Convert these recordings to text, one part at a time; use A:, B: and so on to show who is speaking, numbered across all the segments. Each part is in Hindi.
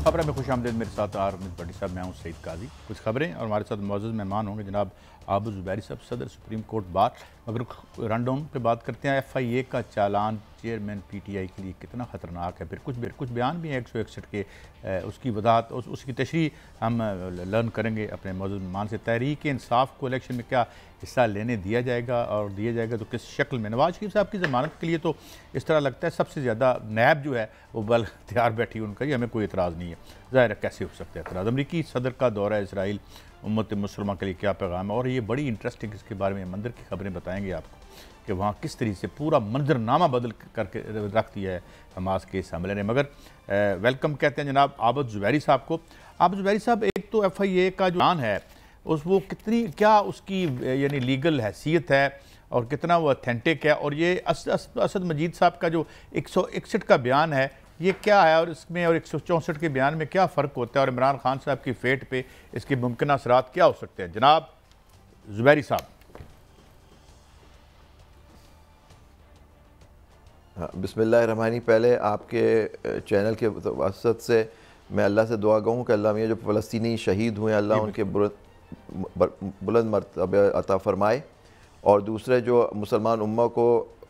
A: खबर में खुश आमदेद। मेरे साथ आरमित भट्टी साहब, मैं हूँ सईद काजी। कुछ खबरें और हमारे साथ मौजूद मेहमान होंगे जनाब आबू ज़ुबैरी साहब, सदर सुप्रीम कोर्ट बार। मगर रन डाउन पे बात करते हैं। FIA का चालान चेयरमैन PTI के लिए कितना ख़तरनाक है। फिर कुछ बयान भी हैं 161 के, उसकी वजाहत उसकी तशरीह हम लर्न करेंगे अपने मौजूद मेहमान से। तहरीक इंसाफ को इलेक्शन में क्या हिस्सा लेने दिया जाएगा, और दिया जाएगा तो किस शक्ल में। नवाज शरीफ साहब की ज़मानत के लिए तो इस तरह लगता है सबसे ज़्यादा नैब जो है वो बल तैयार बैठी उनका, ये हमें कोई इतराज़ नहीं है। ज़ाहिर है कैसे हो सकता है इतराज़। अमरीकी सदर का दौरा इसराइल, उम्मत मुसलमान के लिए क्या पैगाम है, और ये बड़ी इंटरेस्टिंग, इसके बारे में मंदिर की खबरें बताएंगे आपको कि वहाँ किस तरीके से पूरा मंजरनामा बदल करके रख दिया है हमास के इस हमले ने। मगर वेलकम कहते हैं जनाब आबद ज़ुबैरी साहब को। आबद ज़ुबैरी साहब, एक तो FIA का जो प्लान है वो कितनी, क्या उसकी यानी लीगल हैसियत है और कितना वो ऑथेंटिक है, और ये असद मजीद साहब का जो 161 का बयान है ये क्या है, और इसमें और 164 के बयान में क्या फ़र्क होता है, और इमरान खान साहब की फेट पे इसके मुमकिन असरात क्या हो सकते हैं। जनाब ज़ुबैरी साहब।
B: हाँ, बिस्मिल्लाहिर्रहमानी। पहले आपके चैनल के वसत से मैं अल्लाह से दुआ गूँ कि अल्लाह में जो फ़लस्तीनी शहीद हुए अल्लाह उनके बुलंद मर्तबे अता फ़रमाए, और दूसरे जो मुसलमान उम्मा को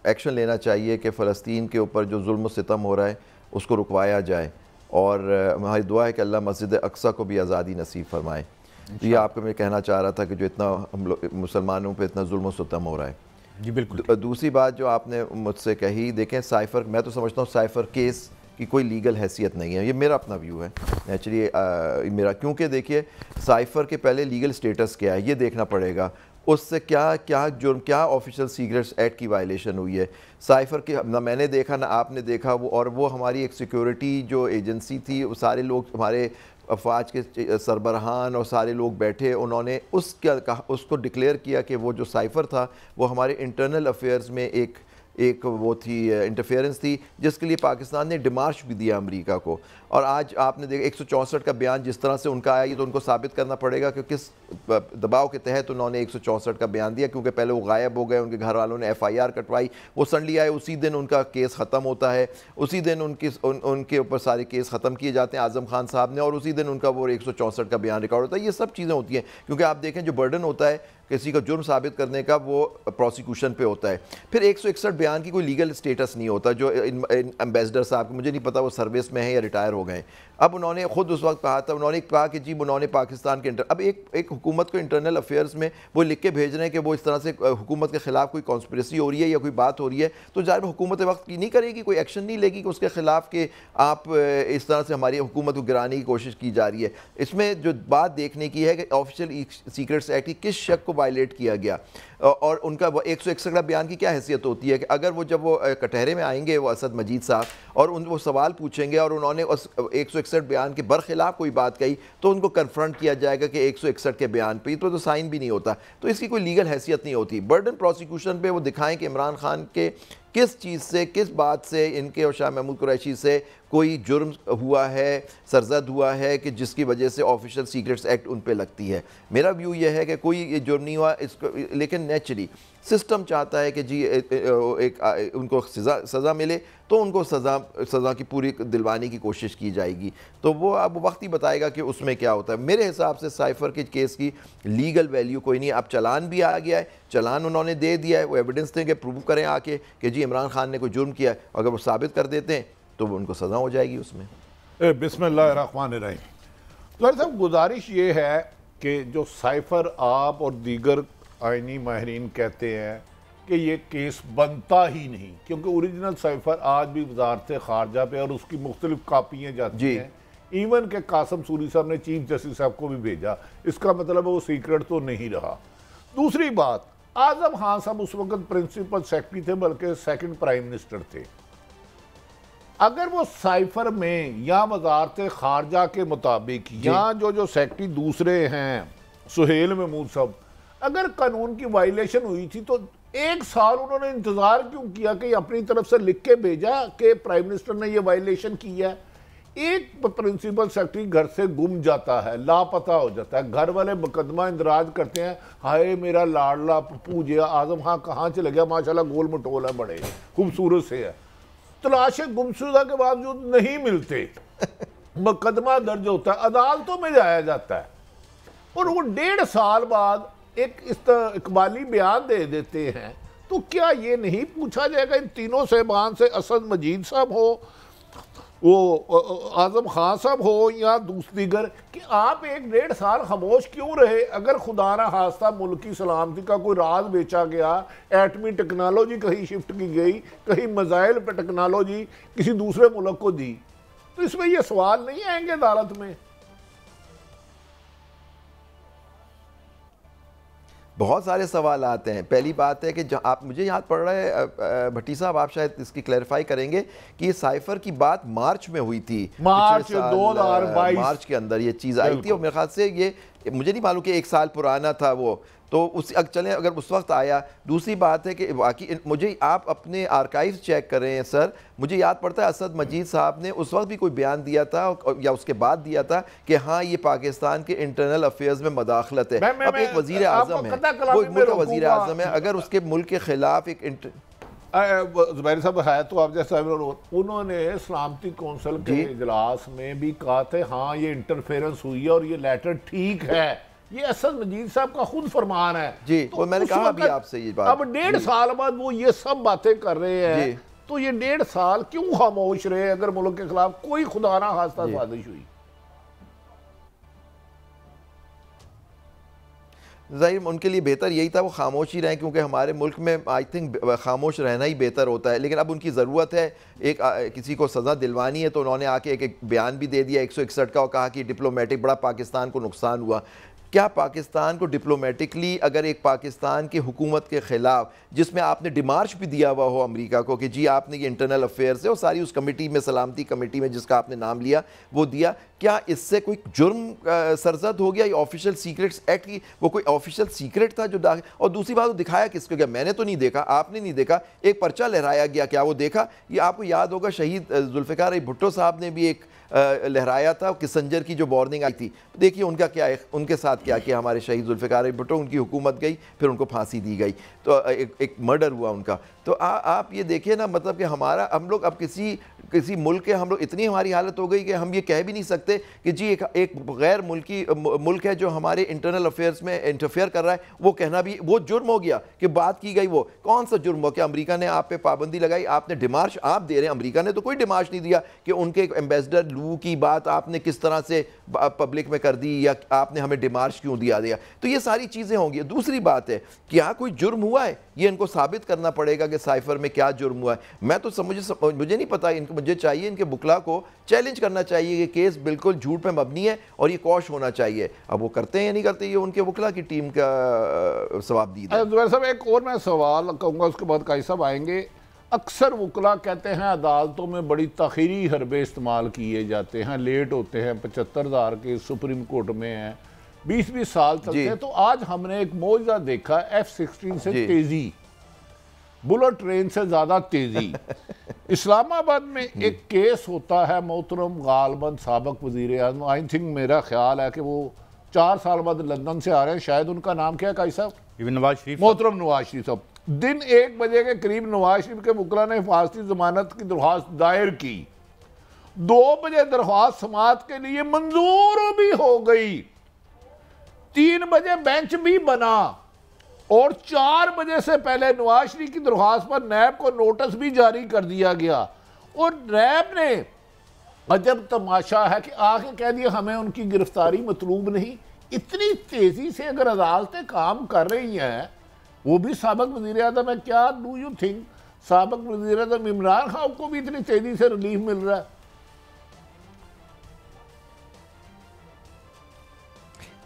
B: एक्शन लेना चाहिए कि फ़लस्तीन के ऊपर जो जुल्म सितम हो रहा है उसको रुकवाया जाए, और हमारी दुआ है कि अल्लाह मस्जिद अक्सा को भी आज़ादी नसीब फरमाए। तो ये आपको मैं कहना चाह रहा था कि जो इतना हम लोग मुसलमानों पे इतना जुल्म सितम हो रहा है।
A: जी बिल्कुल।
B: दूसरी बात जो आपने मुझसे कही, देखें साइफ़र, मैं तो समझता हूँ साइफ़र केस की कोई लीगल हैसियत नहीं है। ये मेरा अपना व्यू है नेचुरली मेरा, क्योंकि देखिए साइफ़र के पहले लीगल स्टेटस क्या है ये देखना पड़ेगा, उससे क्या जुर्म, क्या ऑफिशियल सीक्रेट्स एक्ट की वायलेशन हुई है। साइफ़र के ना मैंने देखा ना आपने देखा, वो हमारी एक सिक्योरिटी जो एजेंसी थी, वो सारे लोग हमारे अफवाज के सरबराहान और सारे लोग बैठे, उन्होंने उसको डिक्लेयर किया कि वो जो साइफ़र था वो हमारे इंटरनल अफेयर्स में एक वो थी इंटरफेरेंस थी, जिसके लिए पाकिस्तान ने डिमार्श भी दिया अमेरिका को। और आज आपने देखा 164 का बयान जिस तरह से उनका आया, ये तो उनको साबित करना पड़ेगा कि किस दबाव के तहत उन्होंने 164 का बयान दिया, क्योंकि पहले वो गायब हो गए, उनके घर वालों ने FIR कटवाई, वो सडनली आए, उसी दिन उनका केस ख़त्म होता है, उसी दिन उनके ऊपर सारे केस ख़त्म किए जाते हैं आज़म खान साहब ने, और उसी दिन उनका वो 164 का बयान रिकॉर्ड होता है। ये सब चीज़ें होती हैं, क्योंकि आप देखें जो बर्डन होता है किसी का जुर्म साबित करने का वो प्रोसिक्यूशन पे होता है। फिर 161 बयान की कोई लीगल स्टेटस नहीं होता। जो एम्बेसडर साहब, मुझे नहीं पता वो सर्विस में है या रिटायर हो गए, अब उन्होंने खुद उस वक्त कहा था, उन्होंने कहा कि जी उन्होंने पाकिस्तान के अब एक हुकूमत को इंटरनल अफेयर्स में वो लिख के भेज रहे हैं कि वो इस तरह से हुकूमत के खिलाफ कोई कॉन्स्पिरेसी हो रही है या कोई बात हो रही है, तो ज़ाहिर हुकूमत वक्त की नहीं करेगी, कोई एक्शन नहीं लेगी कि उसके खिलाफ कि आप इस तरह से हमारी हुकूमत को गिराने की कोशिश की जा रही है। इसमें जो बात देखने की है कि ऑफिशियल सीक्रेट्स एक्ट की किस शक को वायलेट किया गया, और उनका 161 बयान की क्या हैसियत होती है कि अगर वो जब वो कटहरे में आएंगे वो असद मजीद साहब, और वो सवाल पूछेंगे और उन्होंने उस 161 बयान के बरखिलाफ कोई बात कही, तो उनको कन्फ्रंट किया जाएगा कि 161 के बयान पे तो साइन भी नहीं होता, तो इसकी कोई लीगल हैसियत नहीं होती। बर्डन प्रोसिक्यूशन पे वो दिखाएं कि इमरान खान के किस चीज़ से, किस बात से इनके और शाह महमूद कुरैशी से कोई जुर्म हुआ है, सरजद हुआ है कि जिसकी वजह से ऑफिशियल सीक्रेट्स एक्ट उन पे लगती है। मेरा व्यू ये है कि कोई ये जुर्म नहीं हुआ इसको, लेकिन नेचुरली सिस्टम चाहता है कि जी उनको सज़ा मिले, तो उनको सज़ा की पूरी दिलवाने की कोशिश की जाएगी। तो वो अब वक्त ही बताएगा कि उसमें क्या होता है। मेरे हिसाब से साइफ़र के केस की लीगल वैल्यू कोई नहीं है। अब चालान भी आ गया है, चालान उन्होंने दे दिया है, वो एविडेंस देंगे, प्रूव करें आके कि जी इमरान खान ने कोई जुर्म किया है, अगर वो साबित कर देते हैं तो उनको सज़ा हो जाएगी उसमें।
C: बिस्मिल्लाहिर्रहमानिर्रहीम। तो साहब गुजारिश ये है कि जो साइफ़र आप और दीगर आइनी माहिरीन कहते हैं कि ये केस बनता ही नहीं, क्योंकि ओरिजिनल साइफ़र आज भी वजारत ख़ारजा पे और उसकी मुख्तलिफ कापियाँ जाती हैं, इवन के कासम सूरी साहब ने चीफ जस्टिस साहब को भी भेजा, इसका मतलब वो सीक्रेट तो नहीं रहा। दूसरी बात, आज़म खान साहब उस वक्त प्रिंसिपल सेक्रेटरी थे, बल्कि सेकंड प्राइम मिनिस्टर थे। अगर वो साइफर में या वजारत खारजा के मुताबिक या जो सेक्रेटरी दूसरे हैं सुहेल महमूद साहब, अगर कानून की वायलेशन हुई थी तो 1 साल उन्होंने इंतजार क्यों किया कि अपनी तरफ से लिख के भेजा कि प्राइम मिनिस्टर ने ये वायलेशन की है। एक प्रिंसिपल सेक्रेटरी घर से गुम जाता है, लापता हो जाता है, घर वाले मुकदमा इंदराज करते हैं, हाय मेरा लाडला पप्पू जी आजम खां कहाँ चले गया, माशाल्लाह गोल मटोल है, बड़े खूबसूरत से है, तलाशे गुमशुदा के बावजूद नहीं मिलते। मुकदमा दर्ज होता है, अदालतों में जाया जाता है, और वो 1.5 साल बाद एक इकबाली बयान दे देते हैं, तो क्या ये नहीं पूछा जाएगा इन तीनों साहबान से, असद मजीद साहब हो, वो आजम खान साहब हो या दूसरी घर, कि आप 1.5 साल खामोश क्यों रहे? अगर खुदा ना खास्ता मुल्क की सलामती का कोई राज बेचा गया, एटमी टेक्नोलॉजी कहीं शिफ्ट की गई, कहीं मिसाइल पर टेक्नोलॉजी किसी दूसरे मुल्क को दी, तो इसमें ये सवाल नहीं आएंगे अदालत में?
B: बहुत सारे सवाल आते हैं। पहली बात है कि आप, मुझे याद पड़ रहा है भट्टी साहब, आप शायद इसकी क्लैरिफाई करेंगे कि ये साइफर की बात मार्च में हुई थी,
C: मार्च 2022
B: मार्च के अंदर ये चीज़ आई थी, और मेरे ख्याल से ये, मुझे नहीं मालूम कि 1 साल पुराना था वो, तो उस चलें अगर उस वक्त आया। दूसरी बात है कि बाकी मुझे आप अपने आर्काइव चेक करें सर, मुझे याद पड़ता है असद मजीद साहब ने उस वक्त भी कोई बयान दिया था या उसके बाद दिया था कि हाँ ये पाकिस्तान के इंटरनल अफेयर्स में मदाखलत है। अब एक वजीर आज़म है, वो मुल्क का वजीर आज़म है, अगर उसके मुल्क के खिलाफ एक
C: ज़ुबैर साहब है, तो आप जैसा उन्होंने सलामती कौंसिल के इजलास में भी कहा था हाँ ये इंटरफेरेंस हुई है और ये लेटर ठीक है, ये असद मजीद साहब का खुद फरमान है
B: जी।
C: तो
B: मैंने कहा अभी आपसे ये बात,
C: अब 1.5 साल बाद वो ये सब बातें कर रहे हैं, तो ये 1.5 साल क्यों खामोश रहे अगर मुल्क के खिलाफ कोई खुदा ना खास्ता साजिश हुई?
B: ज़ाहिर उनके लिए बेहतर यही था वो खामोश ही रहें, क्योंकि हमारे मुल्क में आई थिंक खामोश रहना ही बेहतर होता है। लेकिन अब उनकी ज़रूरत है, एक किसी को सज़ा दिलवानी है, तो उन्होंने आके एक बयान भी दे दिया 161 का, और कहा कि डिप्लोमेटिक बड़ा पाकिस्तान को नुकसान हुआ। क्या पाकिस्तान को डिप्लोमेटिकली अगर एक पाकिस्तान की हुकूमत के ख़िलाफ़, जिसमें आपने डिमार्च भी दिया हुआ हो अमेरिका को कि जी आपने ये इंटरनल अफेयर्स है और सारी उस कमेटी में, सलामती कमेटी में जिसका आपने नाम लिया वो दिया, क्या इससे कोई जुर्म सरजद हो गया? ये ऑफिशियल सीक्रेट्स एक्ट की वो कोई ऑफिशियल सीक्रेट था जो दाखिल? और दूसरी बात, वो दिखाया किसको गया? मैंने तो नहीं देखा, आपने नहीं देखा, एक पर्चा लहराया गया, क्या वो देखा? ये आपको याद होगा शहीद जुल्फ़िकार अली भुट्टो साहब ने भी एक लहराया था, किसंजर की जो वार्निंग आई थी। देखिए उनका क्या है, उनके साथ क्या किया हमारे शहीद जुल्फ़िकार अली भुट्टो, उनकी हुकूमत गई, फिर उनको फांसी दी गई, तो एक मर्डर हुआ उनका। तो आप ये देखिए ना, मतलब कि हम लोग अब किसी मुल्क के, हम लोग इतनी हमारी हालत हो गई कि हम ये कह भी नहीं सकते कि जी एक गैर मुल्क है जो हमारे इंटरनल अफेयर्स में इंटरफेयर कर रहा है, वो कहना भी वो जुर्म हो गया कि बात की गई। वो कौन सा जुर्म हो? कि अमेरिका ने आप पे पाबंदी लगाई, आपने डिमार्च आप दे रहे हैं, अमेरिका ने तो कोई डिमार्च नहीं दिया कि उनके एम्बेसडर लू की बात आपने किस तरह से पब्लिक में कर दी, या आपने हमें डिमार्च क्यों दिया। तो ये सारी चीज़ें होंगी। दूसरी बात है, क्या कोई जुर्म हुआ है? ये इनको साबित करना पड़ेगा कि साइफर में क्या जुर्म हुआ है। मैं तो मुझे नहीं पता, मुझे चाहिए इनके बुकला को चैलेंज करना चाहिए कि केस बिल्कुल झूठ पे मबनी है और ये कौश होना चाहिए। अब वो करते हैं या नहीं करते, ये उनके बुकला की टीम का सवाबदीद है।
C: जुबैर साहब एक और मैं सवाल कहूँगा, उसके बाद काई साहब आएंगे। अक्सर वकला कहते हैं अदालतों में बड़ी तखीरी हरबे इस्तेमाल किए जाते हैं, लेट होते हैं, 75,000 के सुप्रीम कोर्ट में हैं, 20-20 साल चलते हैं। तो आज हमने एक मौजूदा देखा, F-16 से तेजी, बुलेट ट्रेन से ज्यादा तेजी। इस्लामाबाद में एक केस होता है, मोहतरम गालबन साबिक वजीर आज़म, आई थिंक मेरा ख्याल है कि वो 4 साल बाद लंदन से आ रहे हैं, शायद उनका नाम क्या है काई साहब?
A: नवाज शरीफ,
C: मोहतरम नवाज शरीफ साहब। दिन 1 बजे के करीब नवाज शरीफ के मुकला ने हिफाजती जमानत की दरख्वास्त दायर की, 2 बजे दरख्वास्त समाअत के लिए मंजूर भी हो गई, 3 बजे बेंच भी बना, और 4 बजे से पहले नवाज शरीफ की दरख्वास्त पर नैब को नोटिस भी जारी कर दिया गया। और नैब ने, अजब तमाशा है कि आके कह दिया हमें उनकी गिरफ्तारी मतलूब नहीं। इतनी तेजी से अगर अदालतें काम कर रही हैं, वो भी साबिक वज़ीर आज़म है, क्या डू यू थिंक साबिक वज़ीर आज़म इमरान खान को भी इतनी तेजी से रिलीफ मिल रहा है?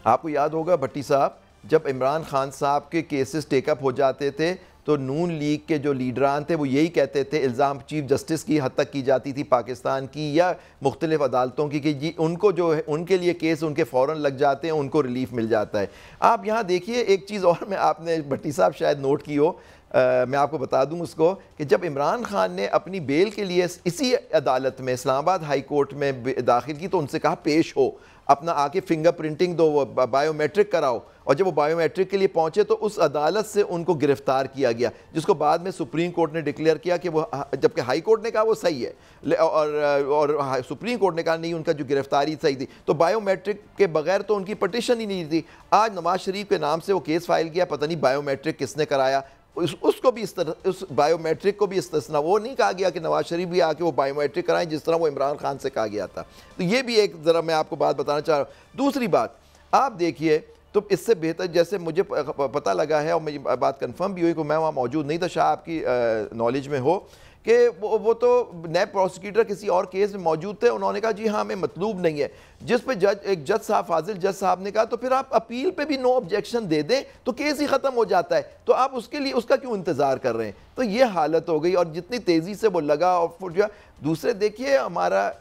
B: आपको याद होगा भट्टी साहब, जब इमरान खान साहब के केसेस टेकअप हो जाते थे तो नून लीग के जो लीडरान थे वो यही कहते थे, इल्ज़ाम चीफ जस्टिस की हद तक की जाती थी पाकिस्तान की या मुख्तलिफ अदालतों की, कि जी उनको जो है उनके लिए केस उनके फ़ौरन लग जाते हैं, उनको रिलीफ मिल जाता है। आप यहाँ देखिए एक चीज़ और, मैं आपने भट्टी साहब शायद नोट की हो, मैं आपको बता दूं उसको कि जब इमरान खान ने अपनी बेल के लिए इसी अदालत में इस्लामाबाद हाई कोर्ट में दाखिल की तो उनसे कहा पेश हो, अपना आके फिंगर प्रिंटिंग दो, वो बायोमेट्रिक कराओ, और जब वो बायोमेट्रिक के लिए पहुंचे तो उस अदालत से उनको गिरफ्तार किया गया, जिसको बाद में सुप्रीम कोर्ट ने डिक्लेयर किया कि वो, जबकि हाई कोर्ट ने कहा वो सही है और सुप्रीम कोर्ट ने कहा नहीं उनका जो गिरफ्तारी सही थी। तो बायोमेट्रिक के बगैर तो उनकी पटिशन ही नहीं थी। आज नवाज शरीफ के नाम से वो केस फाइल किया, पता नहीं बायोमेट्रिक किसने कराया, उसको भी इस तरह, उस बायोमेट्रिक को भी इस्तेसना, वो नहीं कहा गया कि नवाज शरीफ भी आके वो बायोमेट्रिक कराएं जिस तरह वो इमरान खान से कहा गया था। तो ये भी एक ज़रा मैं आपको बात बताना चाह रहा हूँ। दूसरी बात आप देखिए, तो इससे बेहतर जैसे मुझे पता लगा है और मुझे बात कंफर्म भी हुई कि मैं वहाँ मौजूद नहीं था, शायद आपकी नॉलेज में हो कि वो तो नैब प्रोसिक्यूटर किसी और केस में मौजूद थे, उन्होंने कहा जी हाँ हमें मतलूब नहीं है, जिस पे एक जज साहब, फाजिल जज साहब ने कहा तो फिर आप अपील पे भी नो ऑब्जेक्शन दे दें तो केस ही ख़त्म हो जाता है, तो आप उसके लिए उसका क्यों इंतज़ार कर रहे हैं। तो ये हालत हो गई और जितनी तेज़ी से वो लगा। और दूसरे देखिए, हमारा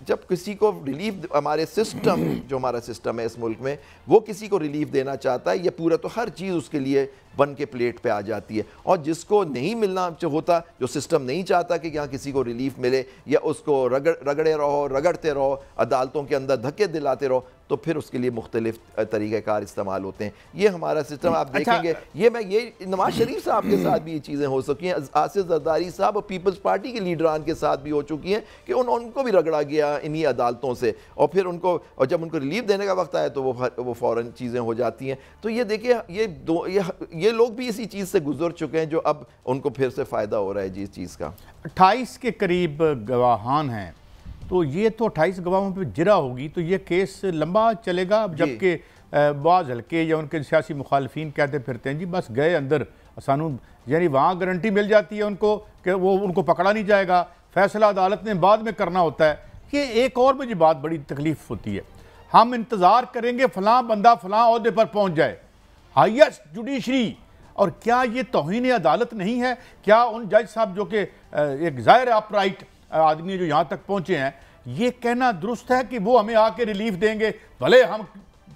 B: जब किसी को रिलीफ, हमारे सिस्टम जो हमारा सिस्टम है इस मुल्क में, वो किसी को रिलीफ देना चाहता है, ये पूरा तो हर चीज़ उसके लिए बन के प्लेट पे आ जाती है। और जिसको नहीं मिलना होता, जो सिस्टम नहीं चाहता कि यहाँ किसी को रिलीफ मिले या उसको रगड़े रहो, रगड़ते रहो, अदालतों के अंदर धक्के दिलाते रहो, तो फिर उसके लिए मुख्तलिफ तरीक़ेकार इस्तेमाल होते हैं। ये हमारा सिस्टम आप देखेंगे। ये नवाज शरीफ साहब के साथ भी ये चीज़ें हो चुकी हैं, आसिफ जरदारी साहब और पीपल्स पार्टी के लीडरान के साथ भी हो चुकी हैं कि उनको भी रगड़ा गया इन्हीं अदालतों से, और फिर उनको, और जब उनको रिलीफ देने का वक्त आया तो वो फ़ौरन चीज़ें हो जाती हैं। तो ये देखिए, ये लोग भी इसी चीज़ से गुजर चुके हैं जो अब उनको फिर से फ़ायदा हो रहा है जी इस चीज़ का।
A: 28 के करीब गवाहान हैं, तो ये तो 28 गवाहों पे जिरा होगी, तो ये केस लंबा चलेगा। जबकि बाज़ हल्के या उनके सियासी मुखालफीन कहते फिरते हैं जी बस गए अंदर, सानू यानी वहाँ गारंटी मिल जाती है उनको कि वो उनको पकड़ा नहीं जाएगा, फैसला अदालत ने बाद में करना होता है। ये एक और मुझे बात बड़ी तकलीफ होती है, हम इंतज़ार करेंगे फ़लाँ बंदा फ़लाँ ओहदे पर पहुँच जाए, हाईएस्ट जुडिशरी, और क्या ये तौहीन अदालत नहीं है? क्या उन जज साहब जो कि एक ज़ाहिर अपराइट आदमी जो यहाँ तक पहुँचे हैं, ये कहना दुरुस्त है कि वो हमें आके रिलीफ देंगे भले हम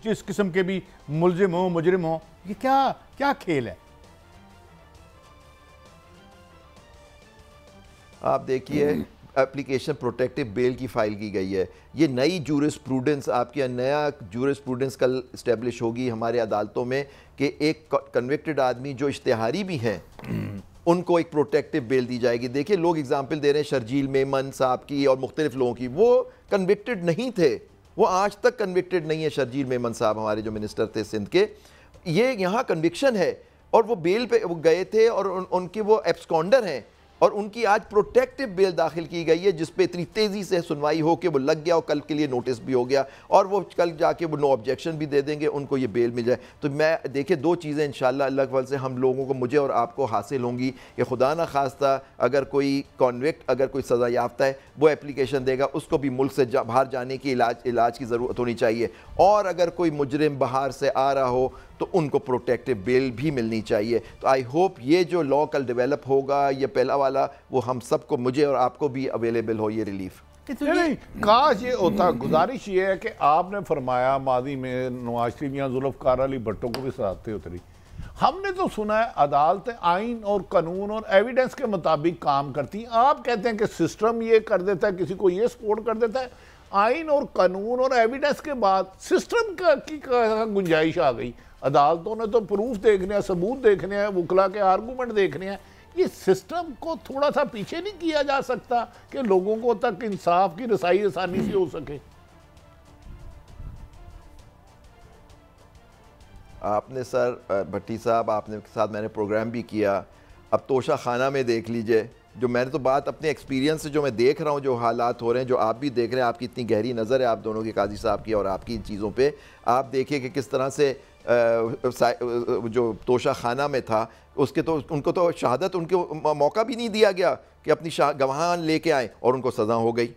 A: जिस किस्म के भी मुलजिम हों, मुजरिम हों? ये क्या खेल है?
B: आप देखिए, एप्लीकेशन प्रोटेक्टिव बेल की फ़ाइल की गई है। ये नई जूरिस्प्रूडेंस, आपके नया जूरिस्प्रूडेंस कल इस्टेब्लिश होगी हमारे अदालतों में कि एक कन्विक्टेड आदमी जो इश्तिहारी भी हैं उनको एक प्रोटेक्टिव बेल दी जाएगी। देखिए, लोग एग्जाम्पल दे रहे हैं शर्जील मेमन साहब की और मुख्तलिफ लोगों की, वो कन्विक्टेड नहीं थे, वो आज तक कन्विक्टेड नहीं है। शर्जील मेमन साहब हमारे जो मिनिस्टर थे सिंध के, ये यहाँ कन्विक्शन है और वो बेल पे वो गए थे और उनके वो एब्सकॉन्डर हैं और उनकी आज प्रोटेक्टिव बेल दाखिल की गई है, जिस पे इतनी तेज़ी से सुनवाई हो के वो लग गया और कल के लिए नोटिस भी हो गया और वो कल जाके वो नो ऑब्जेक्शन भी दे देंगे, उनको ये बेल मिल जाए। तो मैं देखिए, दो चीज़ें इंशाल्लाह अल्लाह के फज़ल से हम लोगों को, मुझे और आपको हासिल होंगी कि खुदा न खास्ता अगर कोई कॉन्विक्ट, अगर कोई सज़ा याफ्ता है, वो एप्लीकेशन देगा, उसको भी मुल्क से बाहर जाने की इलाज की ज़रूरत होनी चाहिए। और अगर कोई मुजरिम बाहर से आ रहा हो तो उनको प्रोटेक्टिव बेल भी मिलनी चाहिए। तो आई होप ये जो लॉ कल डेवलप होगा, ये पहला वाला, वो हम सबको, मुझे और आपको भी अवेलेबल हो ये रिलीफ।
C: नहीं, काश ये होता। गुजारिश ये है कि आपने फरमाया माजी में नवाज शरीफ या जुल्फ़िकार अली भट्टो को भी सराहते उतरी। हमने तो सुना है अदालतें आइन और कानून और एविडेंस के मुताबिक काम करती। आप कहते हैं कि सिस्टम ये कर देता है, किसी को ये सपोर्ट कर देता है। आइन और कानून और एविडेंस के बाद सिस्टम की गुंजाइश आ गई। अदालतों ने तो प्रूफ देखने हैं, सबूत देखने हैं, वकला के आर्गूमेंट देखने हैं। ये सिस्टम को थोड़ा सा पीछे नहीं किया जा सकता कि लोगों को तक इंसाफ की रसाई आसानी से हो सके?
B: आपने सर भट्टी साहब, आपने के साथ मैंने प्रोग्राम भी किया। अब तोशा खाना में देख लीजिए, जो मैंने तो बात अपने एक्सपीरियंस से जो मैं देख रहा हूँ, जो हालात हो रहे हैं, जो आप भी देख रहे हैं, आपकी इतनी गहरी नज़र है आप दोनों की, काजी साहब की और आपकी इन चीज़ों पे। आप देखिए कि किस तरह से जो तोशा खाना में था, उसके तो उनको तो शहादत, उनको मौका भी नहीं दिया गया कि अपनी गवाहान लेके आए और उनको सज़ा हो गई।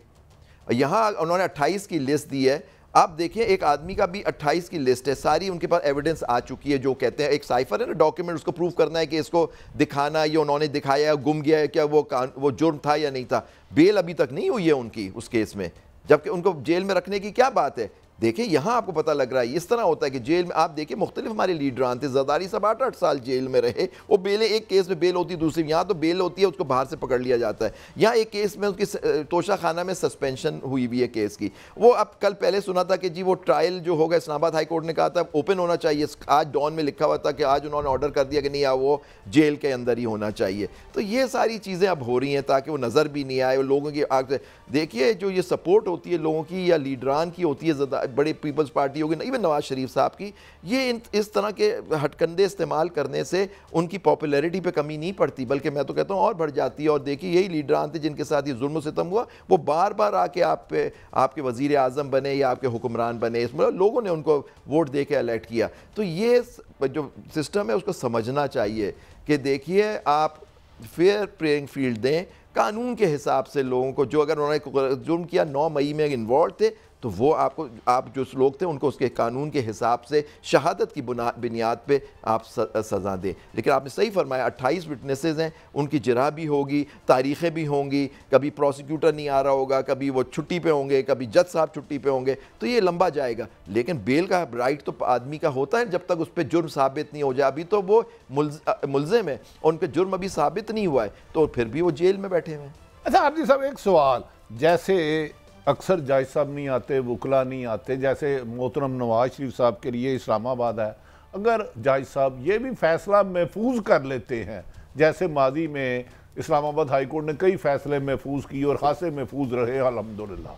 B: यहाँ उन्होंने 28 की लिस्ट दी है। आप देखिए, एक आदमी का भी 28 की लिस्ट है, सारी उनके पास एविडेंस आ चुकी है। जो कहते हैं एक साइफर है ना, डॉक्यूमेंट, उसको प्रूव करना है कि इसको दिखाना, ये उन्होंने दिखाया है, गुम गया है, क्या वो जुर्म था या नहीं था। बेल अभी तक नहीं हुई है उनकी उस केस में, जबकि उनको जेल में रखने की क्या बात है। देखिए यहाँ आपको पता लग रहा है इस तरह होता है कि जेल में आप देखिए मुख्तलिफ हमारे लीडरान थे, जरदारी साहब 8-8 साल जेल में रहे, वो बेलें एक केस में बेल होती है, दूसरी यहाँ तो बेल होती है, उसको बाहर से पकड़ लिया जाता है। यहाँ एक केस में उसकी तोशा खाना में सस्पेंशन हुई हुई है केस की। वो अब कल पहले सुना था कि जी वो ट्रायल जो होगा इस्लामाबाद हाई कोर्ट ने कहा था ओपन होना चाहिए, आज डॉन में लिखा हुआ था कि आज उन्होंने ऑर्डर कर दिया कि नहीं वो जेल के अंदर ही होना चाहिए। तो ये सारी चीज़ें अब हो रही हैं ताकि वो नज़र भी नहीं आए लोगों की आग से। देखिए जो ये सपोर्ट होती है लोगों की या लीडरान की होती है बड़े पीपल्स पार्टी होगी, इवन नवाज शरीफ साहब की, ये इस तरह के हटकंडे इस्तेमाल करने से उनकी पॉपुलैरिटी पे कमी नहीं पड़ती बल्कि मैं तो कहता हूँ और बढ़ जाती है। और देखिए यही लीडरान थे जिनके साथ ये जुल्म सितम हुआ, वो बार बार आके आप पे आपके वज़ीर आज़म बने या आपके हुक्मरान बने, इसमें लोगों ने उनको वोट दे के इलेक्ट किया। तो ये जो सिस्टम है उसको समझना चाहिए कि देखिए आप फेयर प्लेइंग फील्ड दें कानून के हिसाब से लोगों को। जो अगर उन्होंने जुर्म किया 9 मई में इन्वॉल्व थे तो वो आप जो लोग थे उनको उसके कानून के हिसाब से शहादत की बुनियाद पे आप सज़ा दें। लेकिन आपने सही फरमाया 28 विटनेसेस हैं, उनकी जरा भी होगी, तारीख़ें भी होंगी, कभी प्रोसिक्यूटर नहीं आ रहा होगा, कभी वो छुट्टी पे होंगे, कभी जज साहब छुट्टी पे होंगे, तो ये लंबा जाएगा। लेकिन बेल का राइट तो आदमी का होता है जब तक उस पर जुर्म साबित नहीं हो जाए। अभी तो वो मुल्ज़िम है और उन पर जुर्म अभी साबित नहीं हुआ है तो फिर भी वो जेल में बैठे हुए हैं।
C: अच्छा आरजी साहब एक सवाल, जैसे अक्सर जज साहब नहीं आते, वकला नहीं आते, जैसे मोहतरम नवाज शरीफ साहब के लिए इस्लामाबाद है, अगर जज साहब ये भी फैसला महफूज कर लेते हैं, जैसे माजी में इस्लामाबाद हाई कोर्ट ने कई फैसले महफूज किए और खासे महफूज रहे अल्हम्दुलिल्लाह,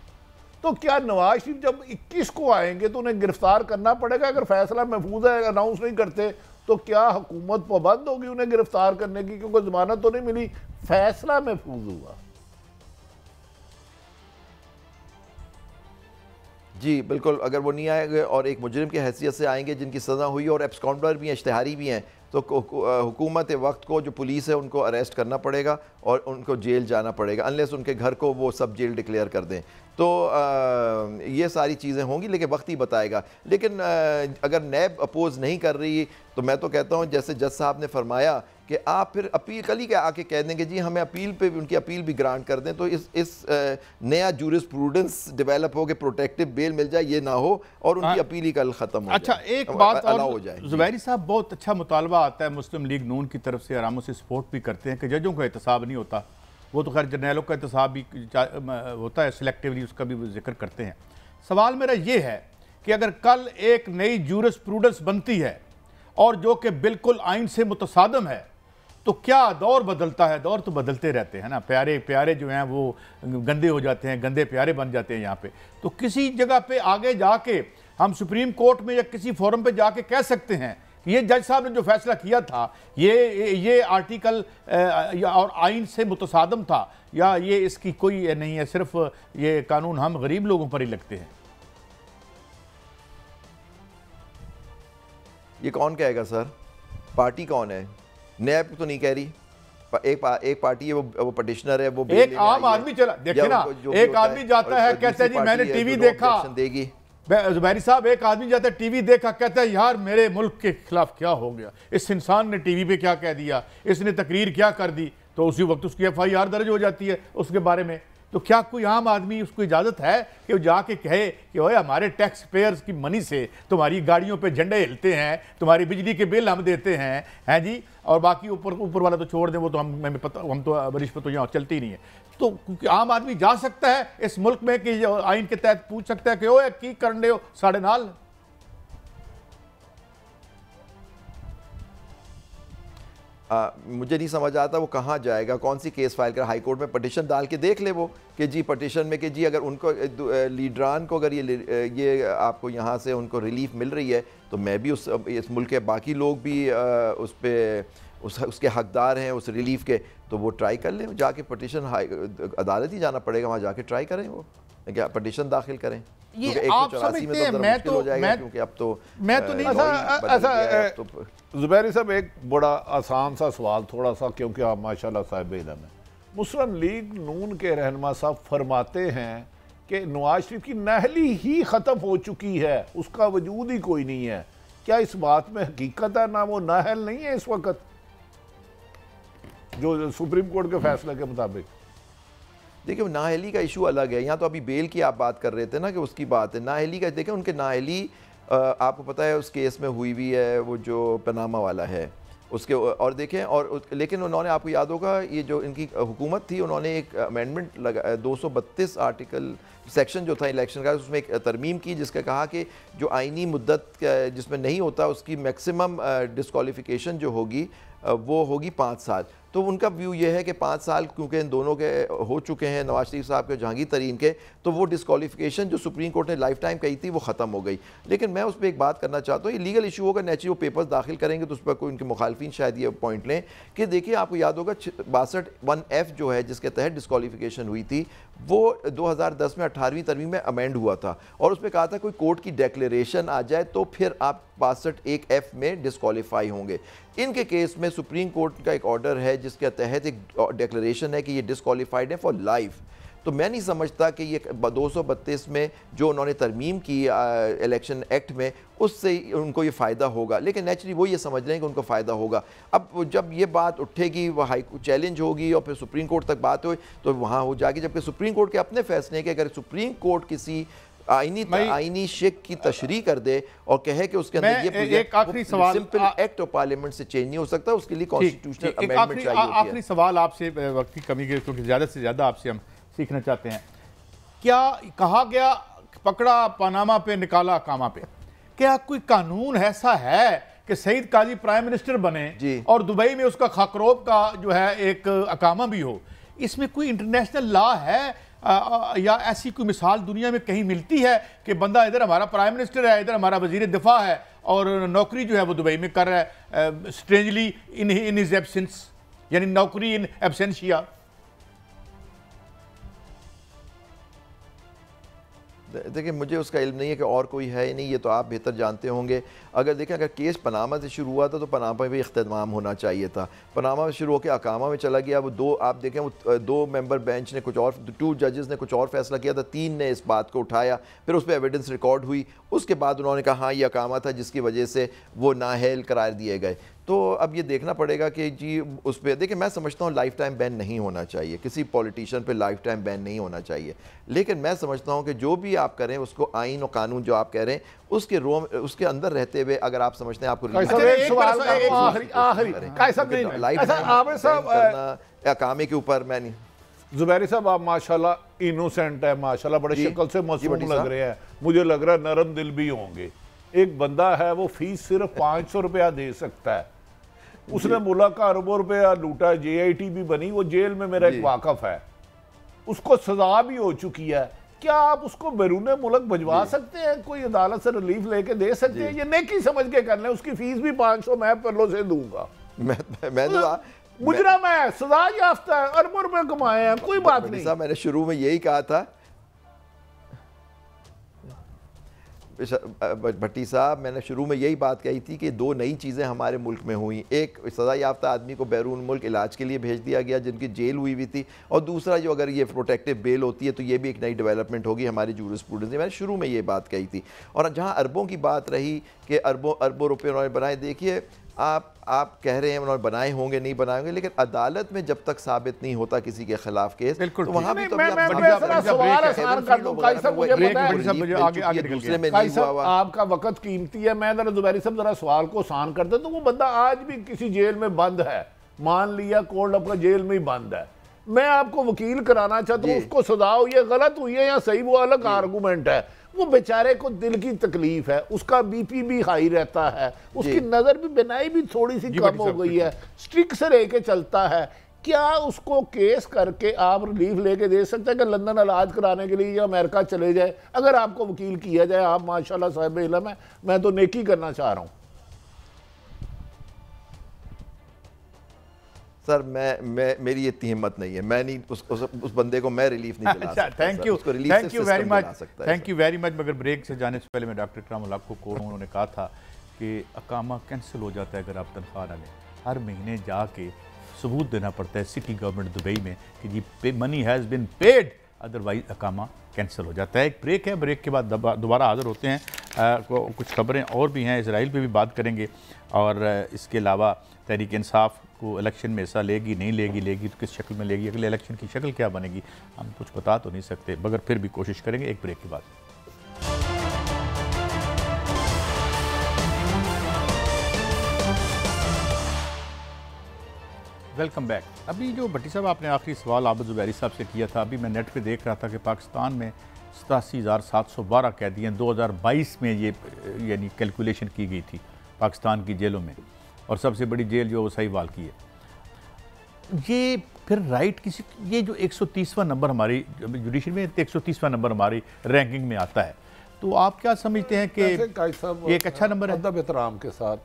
C: तो क्या नवाज शरीफ जब 21 को आएंगे तो उन्हें गिरफ्तार करना पड़ेगा? अगर फैसला महफूज है, अनाउंस नहीं करते तो क्या हुकूमत पाबंद होगी उन्हें गिरफ्तार करने की, क्योंकि जमानत तो नहीं मिली, फैसला महफूज हुआ?
B: जी बिल्कुल, अगर वो नहीं आएंगे और एक मुजरिम की हैसियत से आएंगे जिनकी सज़ा हुई और एब्सकॉन्डर भी हैं, इश्तिहारी भी हैं, तो हुकूमत वक्त को जो पुलिस है उनको अरेस्ट करना पड़ेगा और उनको जेल जाना पड़ेगा अनलेस उनके घर को वो सब जेल डिक्लेयर कर दें। तो ये सारी चीज़ें होंगी लेकिन वक्त ही बताएगा। लेकिन अगर नैब अपोज़ नहीं कर रही तो मैं तो कहता हूँ जैसे जज साहब ने फरमाया कि आप फिर अपील कल ही के आके कह देंगे जी हमें अपील पे उनकी अपील भी ग्रांट कर दें, तो इस नया जूरिस्प्रूडेंस डेवलप हो के प्रोटेक्टिव बेल मिल जाए, ये ना हो और उनकी अपील ही कल ख़त्म हो।
A: अच्छा एक बात और ज़ुबैरी साहब, बहुत अच्छा मुतालबा आता है मुस्लिम लीग नून की तरफ से, आरामों से सपोर्ट भी करते हैं कि जजों का एहतसाब नहीं होता, वो तो खैर जर्नैलों का एहतसाब भी होता है सिलेक्टिवली, उसका भी जिक्र करते हैं। सवाल मेरा ये है कि अगर कल एक नई जूरिस्प्रूडेंस बनती है और जो कि बिल्कुल आइन से मुतसादम है तो क्या दौर बदलता है? दौर तो बदलते रहते हैं ना, प्यारे प्यारे जो हैं वो गंदे हो जाते हैं, गंदे प्यारे बन जाते हैं यहाँ पे। तो किसी जगह पे आगे जाके हम सुप्रीम कोर्ट में या किसी फोरम पे जाके कह सकते हैं कि ये जज साहब ने जो फैसला किया था ये आर्टिकल और आइन से मुतसादम था, या ये इसकी कोई नहीं है, सिर्फ ये कानून हम गरीब लोगों पर ही लगते हैं?
B: ये कौन कहेगा सर? पार्टी कौन है? नैब तो नहीं कह रही, एक पार्टी है वो पटिशनर है, वो
A: एक आम आदमी चला देखिए ना, एक आदमी जाता है कहता है जी मैंने टीवी देखा,
B: देगी
A: ज़ुबैरी साहब, एक आदमी जाता है टीवी देखा कहता है यार मेरे मुल्क के खिलाफ क्या हो गया, इस इंसान ने टीवी पे क्या कह दिया, इसने तकरीर क्या कर दी, तो उसी वक्त उसकी FIR दर्ज हो जाती है उसके बारे में। तो क्या कोई आम आदमी उसको इजाज़त है कि वो जाके कहे कि ओए हमारे टैक्स पेयर्स की मनी से तुम्हारी गाड़ियों पे झंडे हिलते हैं, तुम्हारी बिजली के बिल हम देते हैं जी, और बाकी ऊपर वाला तो छोड़ दें, वो तो हमें पता, हम तो वरिश पर तो यहाँ चलती ही नहीं है। तो आम आदमी जा सकता है इस मुल्क में कि आइन के तहत पूछ सकता है कि ओए की कर रहे हो साढ़े नाल?
B: मुझे नहीं समझ आता वो कहाँ जाएगा, कौन सी केस फाइल कर, हाई कोर्ट में पटिशन डाल के देख ले वो कि जी पटिशन में कि जी अगर उनको लीडरान को अगर ये आपको यहाँ से उनको रिलीफ मिल रही है तो मैं भी इस मुल्क के बाकी लोग भी उस पर उसके हकदार हैं उस रिलीफ के, तो वो ट्राई कर लें, जाके पटिशन अदालत ही जाना पड़ेगा, वहाँ जाके ट्राई करें, वो क्या पटिशन दाखिल करें।
A: ये आप समझते हैं, मैं तो नहीं
C: ऐसा। ज़ुबैरी साहब एक बड़ा आसान सा सवाल थोड़ा सा, क्योंकि आप माशाल्लाह साहिब इल्म है, मुस्लिम लीग नून के रहनुमा साहब फरमाते हैं कि नवाज शरीफ की नहली ही ख़त्म हो चुकी है, उसका वजूद ही कोई नहीं है। क्या इस बात में हकीकत है? ना वो नाहल नहीं है इस वक्त जो सुप्रीम कोर्ट के फैसले के मुताबिक?
B: देखिए नाअहली का इशू अलग है। यहाँ तो अभी बेल की आप बात कर रहे थे ना कि उसकी बात है, नाअहली का देखें उनके नाअहली आपको पता है उस केस में हुई भी है, वो जो पनामा वाला है उसके, और देखें और लेकिन उन्होंने, आपको याद होगा ये जो इनकी हुकूमत थी, उन्होंने एक अमेंडमेंट लगा 232 आर्टिकल सेक्शन जो था इलेक्शन का, उसमें एक तरमीम की जिसका कहा कि जो आइनी मुद्दत जिसमें नहीं होता उसकी मैक्सिमम डिस्क्वालिफिकेशन जो होगी वो होगी 5 साल। तो उनका व्यू ये है कि 5 साल क्योंकि इन दोनों के हो चुके हैं, नवाज शरीफ साहब के, जहांगीर तरीन के, तो वो डिस्क्वालिफिकेशन जो सुप्रीम कोर्ट ने लाइफ टाइम कही थी वो ख़त्म हो गई। लेकिन मैं उस पर एक बात करना चाहता हूँ, ये लीगल इशू होगा, नेचुरल पेपर्स दाखिल करेंगे तो उस पर कोई उनके मुखालफिन शायद ये पॉइंट लें कि देखिए आपको याद होगा 62(1)(f) जो है जिसके तहत डिस्क्वालिफिकेशन हुई थी वो 2010 में 18वीं तरमीम में अमेंड हुआ था, और उसमें कहा था कोई कोर्ट की डिक्लेरेशन आ जाए तो फिर आप 62(1)(f) में डिस्क्वालीफाई होंगे। इनके केस में सुप्रीम कोर्ट का एक ऑर्डर है जिसके तहत एक डिक्लेरेशन है कि ये डिस्क्वालीफाइड है फॉर लाइफ। तो मैं नहीं समझता कि ये 232 में जो उन्होंने तरमीम की इलेक्शन एक्ट में, उससे उनको ये फ़ायदा होगा, लेकिन नेचुरली वो ये समझ रहे हैं कि उनको फ़ायदा होगा। अब जब ये बात उठेगी, वह हाई चैलेंज होगी और फिर सुप्रीम कोर्ट तक बात हो तो वहाँ हो जाएगी, जबकि सुप्रीम कोर्ट के अपने फैसले के अगर सुप्रीम कोर्ट किसी आईनी शेक की तशरीह कर दे और कहे कि उसके अंदर ये
A: एक आखिरी सवाल,
B: सिंपल एक्ट ऑफ पार्लियामेंट से चेंज नहीं हो सकता, उसके लिए कॉन्स्टिट्यूशनल अमेंडमेंट चाहिए होती है।
A: आखिरी सवाल आपसे, वक्त की कमी के क्योंकि ज़्यादा से ज़्यादा आपसे हम सीखना चाहते हैं। क्या कहा गया पकड़ा पनामा पे निकाला अकामा पे, क्या कोई कानून ऐसा है कि सईद काजी प्राइम मिनिस्टर बने और दुबई में उसका खाकरोब का जो है एक अकामा भी हो? इसमें कोई इंटरनेशनल लॉ है या ऐसी कोई मिसाल दुनिया में कहीं मिलती है कि बंदा इधर हमारा प्राइम मिनिस्टर है, इधर हमारा वजीर दिफा है और नौकरी जो है वो दुबई में कर रहा है, स्ट्रेंजली इन हिज एब्सेंस, यानी नौकरी इन एब्सेंशिया?
B: देखिए मुझे उसका इल्म नहीं है कि और कोई है ही नहीं, ये तो आप बेहतर जानते होंगे। अगर देखें अगर केस पनामा से शुरू हुआ था तो पनामा में भी इख्तिताम होना चाहिए था, पनामा में शुरू होकर अकामा में चला गया। वो दो, आप देखें वो 2 मेंबर बेंच ने कुछ और, 2 जजेस ने कुछ और फैसला किया था, 3 ने इस बात को उठाया, फिर उस पर एविडेंस रिकॉर्ड हुई, उसके बाद उन्होंने कहा हाँ ये अकामा था जिसकी वजह से वो नाअहल करार दिए गए। तो अब ये देखना पड़ेगा कि जी उस पर, देखिए मैं समझता हूँ लाइफ टाइम बैन नहीं होना चाहिए, किसी पॉलिटिशियन पे लाइफ टाइम बैन नहीं होना चाहिए, लेकिन मैं समझता हूँ कि जो भी आप करें उसको आइन और कानून जो आप कह रहे हैं उसके अंदर रहते हुए, अगर आप समझते हैं आपको अकामे के ऊपर, मैं नहीं,
C: जुबैरी साहब आप माशाल्लाह इनोसेंट है, माशाल्लाह बड़े शक्ल से मासूम लग रहे हैं, मुझे लग रहा है नरम दिल भी होंगे। एक बंदा है वो फीस सिर्फ 500 रुपया दे सकता है, उसने मुल्क का अरबों रुपया लूटा, JIT भी बनी, वो जेल में मेरा एक वाकफ है, उसको सजा भी हो चुकी है। क्या आप उसको बैरून मुल्क भिजवा सकते हैं? कोई अदालत से रिलीफ लेके दे सकते हैं? ये नेकी समझ के कर लें, उसकी फीस भी 500 मैं पल्लों से दूंगा।
B: मैं तो
C: मुजरम है, सजा याफ्ता है, अरबों रुपए कमाए हैं, कोई बात नहीं।
B: मैंने शुरू में यही कहा था भट्टी साहब, मैंने शुरू में यही बात कही थी कि 2 नई चीज़ें हमारे मुल्क में हुई, एक सज़ा याफ्ता आदमी को बैरून मुल्क इलाज के लिए भेज दिया गया जिनकी जेल हुई हुई थी, और दूसरा जो अगर ये प्रोटेक्टिव बेल होती है तो ये भी एक नई डेवलपमेंट होगी हमारी जूरिस्प्रूडेंस में। मैंने शुरू में ये बात कही थी। और जहाँ अरबों की बात रही कि अरबों रुपये उन्होंने बनाए, देखिए आप कह रहे हैं उन्होंने बनाए होंगे, नहीं बनाए होंगे, लेकिन अदलत में जब तक साबित नहीं होता किसी के खिलाफ केस, तो वहां भी
C: आपका वक्त कीमती है। मैं जरा जुबैरी साहब जरा सवाल को आसान कर दे, तो वो बंदा आज भी किसी जेल में बंद है, मान लिया कोर्ट अपना जेल में ही बंद है, मैं आपको वकील कराना चाहता हूँ, उसको सजा हुई है, गलत हुई है या सही, वो अलग आर्गूमेंट है। वो बेचारे को दिल की तकलीफ है, उसका BP भी हाई रहता है, उसकी नजर भी बनाई भी थोड़ी सी कम हो गई है, स्ट्रिक से रह के चलता है। क्या उसको केस करके आप रिलीफ लेके दे सकते हैं कि लंदन इलाज कराने के लिए या अमेरिका चले जाए? अगर आपको वकील किया जाए, आप माशाल्लाह साहिब इल्म है, मैं तो नेकी करना चाह रहा हूँ।
B: सर मेरी ये हिम्मत नहीं है, मैं नहीं उस बंदे को मैं रिलीफ नहीं दिला सकता।
A: Thank you very much. मगर ब्रेक से जाने से पहले मैं डॉक्टर इकराम उल हक को कोट, उन्होंने कहा था कि अकामा कैंसिल हो जाता है अगर आप तनख्वाह ना लें। हर महीने जाके सबूत देना पड़ता है सिटी गवर्नमेंट दुबई में कि जी money has been paid, otherwise अकामा कैंसिल हो जाता है। एक ब्रेक है, ब्रेक के बाद दोबारा हाजिर होते हैं। कुछ खबरें और भी हैं, इसराइल पे भी बात करेंगे, और इसके अलावा तहरीक इंसाफ को इलेक्शन में हिस्सा लेगी नहीं लेगी तो किस शक्ल में लेगी, अगले इलेक्शन की शक्ल क्या बनेगी, हम कुछ बता तो नहीं सकते, मगर फिर भी कोशिश करेंगे। एक ब्रेक के बाद वेलकम बैक। अभी जो भट्टी साहब आपने आखिरी सवाल आबिद ज़ुबैरी साहब से किया था, अभी मैं नेट पे देख रहा था कि पाकिस्तान में 87,712 कैदी हैं 2022 में, ये यानी कैलकुलेशन की गई थी पाकिस्तान की जेलों में, और सबसे बड़ी जेल जो सहीवाल की है। ये फिर राइट किसी, ये जो 130वां नंबर हमारी जुडिशरी में 130वां नंबर हमारी रैंकिंग में आता है, तो आप क्या समझते हैं कि ये एक अच्छा नंबर है?
C: अदब एहतराम के साथ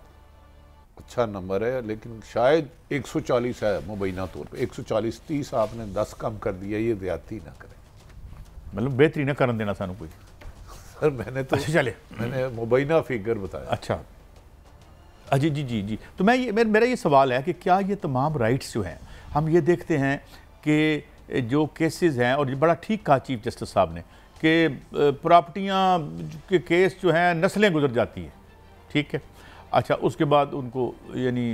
C: अच्छा नंबर है, लेकिन शायद 140 है मुबैना तौर पे, 140 30 आपने 10 कम कर दिया, ये ज्यादती ना करें,
A: मतलब बेहतरी ना करन देना सानू कोई।
C: सर मैंने तो
A: चले
C: मैंने मुबैना फिगर बताया।
A: अच्छा जी जी जी जी। तो मैं ये मेरा ये सवाल है कि क्या ये तमाम राइट्स जो हैं, हम ये देखते हैं कि जो केसेस हैं, और ये बड़ा ठीक कहा चीफ जस्टिस साहब ने कि प्रॉपर्टियाँ के केस जो हैं नस्लें गुजर जाती हैं, ठीक है, अच्छा उसके बाद उनको यानी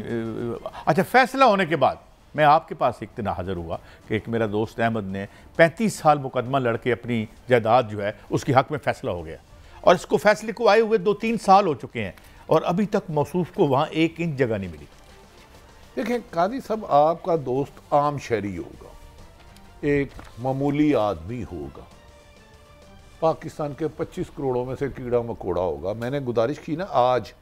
A: अच्छा फैसला होने के बाद मैं आपके पास एक दिन हाज़िर हुआ कि एक मेरा दोस्त अहमद ने 35 साल मुकदमा लड़के अपनी जायदाद जो है उसके हक़ में फ़ैसला हो गया, और इसको फैसले को आए हुए 2-3 साल हो चुके हैं, और अभी तक मौसूफ को वहाँ 1 इंच जगह नहीं मिली।
C: देखिए कादी साहब, आपका दोस्त आम शहरी होगा, एक मामूली आदमी होगा, पाकिस्तान के 25 करोड़ों में से कीड़ा मकोड़ा होगा। मैंने गुजारिश की ना, आज